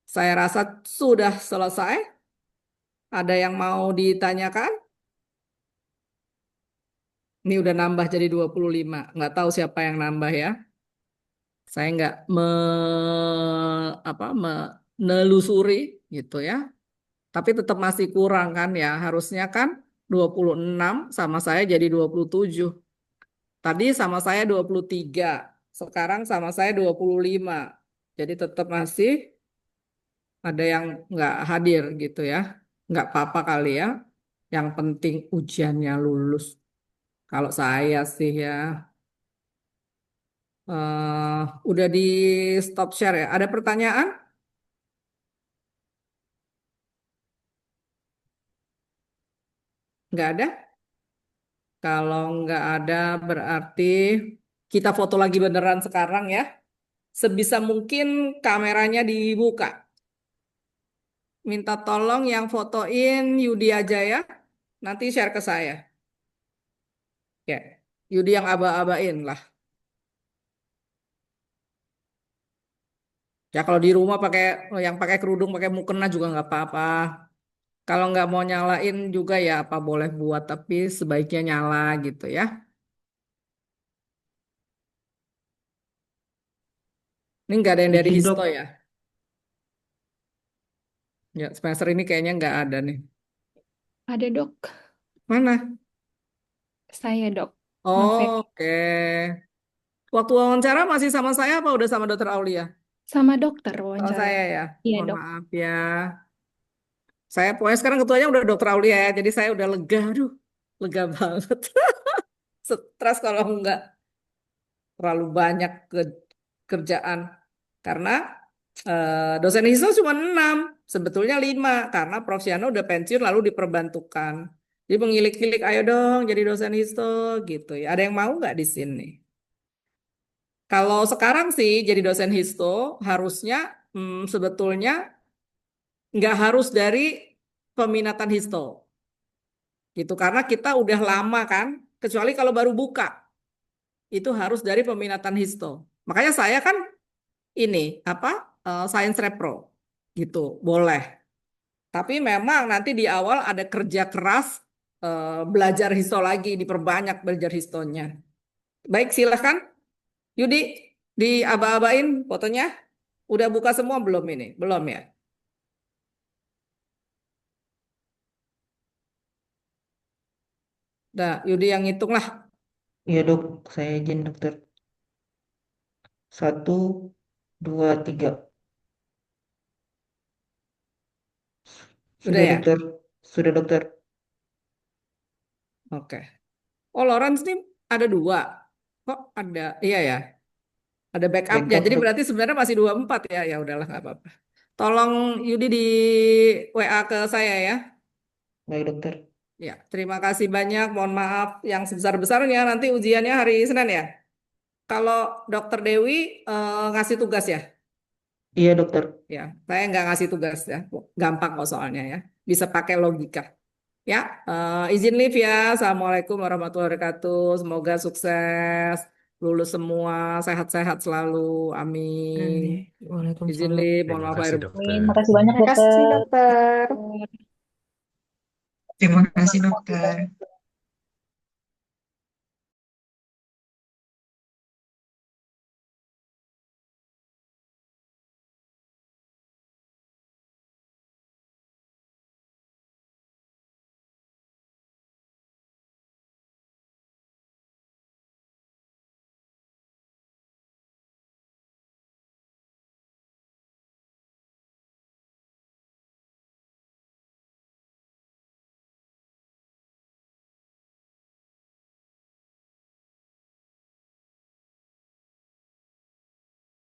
Saya rasa sudah selesai. Ada yang mau ditanyakan? Ini udah nambah jadi 25. Nggak tahu siapa yang nambah ya. Saya nggak menelusuri gitu ya. Tapi tetap masih kurang kan ya. Harusnya kan 26 sama saya jadi 27. Tadi sama saya 23. Sekarang sama saya 25. Jadi tetap masih ada yang nggak hadir gitu ya. Nggak apa-apa kali ya. Yang penting ujiannya lulus. Kalau saya sih ya. Udah di stop share ya. Ada pertanyaan? Nggak ada? Kalau nggak ada berarti kita foto lagi beneran sekarang ya. Sebisa mungkin kameranya dibuka. Minta tolong yang fotoin Yudi aja ya. Nanti share ke saya. Ya, Yudi yang aba-abain lah. Ya kalau di rumah pakai yang pakai kerudung, pakai mukena juga nggak apa-apa. Kalau nggak mau nyalain juga ya apa boleh buat, tapi sebaiknya nyala gitu ya. Ini nggak ada yang dari Izin dok, histo ya. Ya semester ini kayaknya nggak ada nih. Ada dok, Mana? saya dok, Novel. Oke. Waktu wawancara masih sama saya apa udah sama Dokter Aulia? Sama dokter Sama wawancara. saya ya. Iya Mohon dok. maaf ya. Saya pokoknya sekarang ketuanya udah Dokter Aulia ya. Jadi saya udah lega. Aduh, lega banget. Stres kalau nggak terlalu banyak kerjaan. Karena dosen HISO cuma 6. Sebetulnya 5. Karena Prof. Siano udah pensiun lalu diperbantukan. Jadi mengilik-ilik, ayo dong jadi dosen HISO gitu ya. Ada yang mau nggak di sini? Kalau sekarang sih jadi dosen histo harusnya sebetulnya nggak harus dari peminatan histo. Gitu karena kita udah lama kan, kecuali kalau baru buka itu harus dari peminatan histo. Makanya saya kan ini Science Repro gitu, boleh. Tapi memang nanti di awal ada kerja keras belajar histo lagi, diperbanyak belajar histonya. Baik, silahkan. Yudi, diaba-abain fotonya. Udah buka semua belum ini? Belum ya? Udah, Yudi yang hitung lah. Iya dok, saya izin dokter. 1, 2, 3. Udah Sudah ya? dokter. Sudah dokter. Oke. Oh, Lawrence nih ada 2. Kok ada? Iya ya, ada backupnya. Backup Jadi dok. berarti sebenarnya masih 24 ya. Ya udahlah, nggak apa-apa. Tolong Yudi di WA ke saya ya. Baik dokter. Ya, terima kasih banyak. Mohon maaf yang sebesar-besarnya. Nanti ujiannya hari Senin ya. Kalau Dokter Dewi ngasih tugas ya. Iya dokter. Ya, saya nggak ngasih tugas ya. Gampang kok soalnya ya. Bisa pakai logika. Ya, izin live ya. Assalamualaikum warahmatullahi wabarakatuh. Semoga sukses, lulus semua, sehat-sehat selalu. Amin. Amin. Izin Waalaikumsalam. live, mohon Terima maaf kasih lahir dokter. Makasih banyak Terima kasih, dokter. dokter. Terima kasih dokter.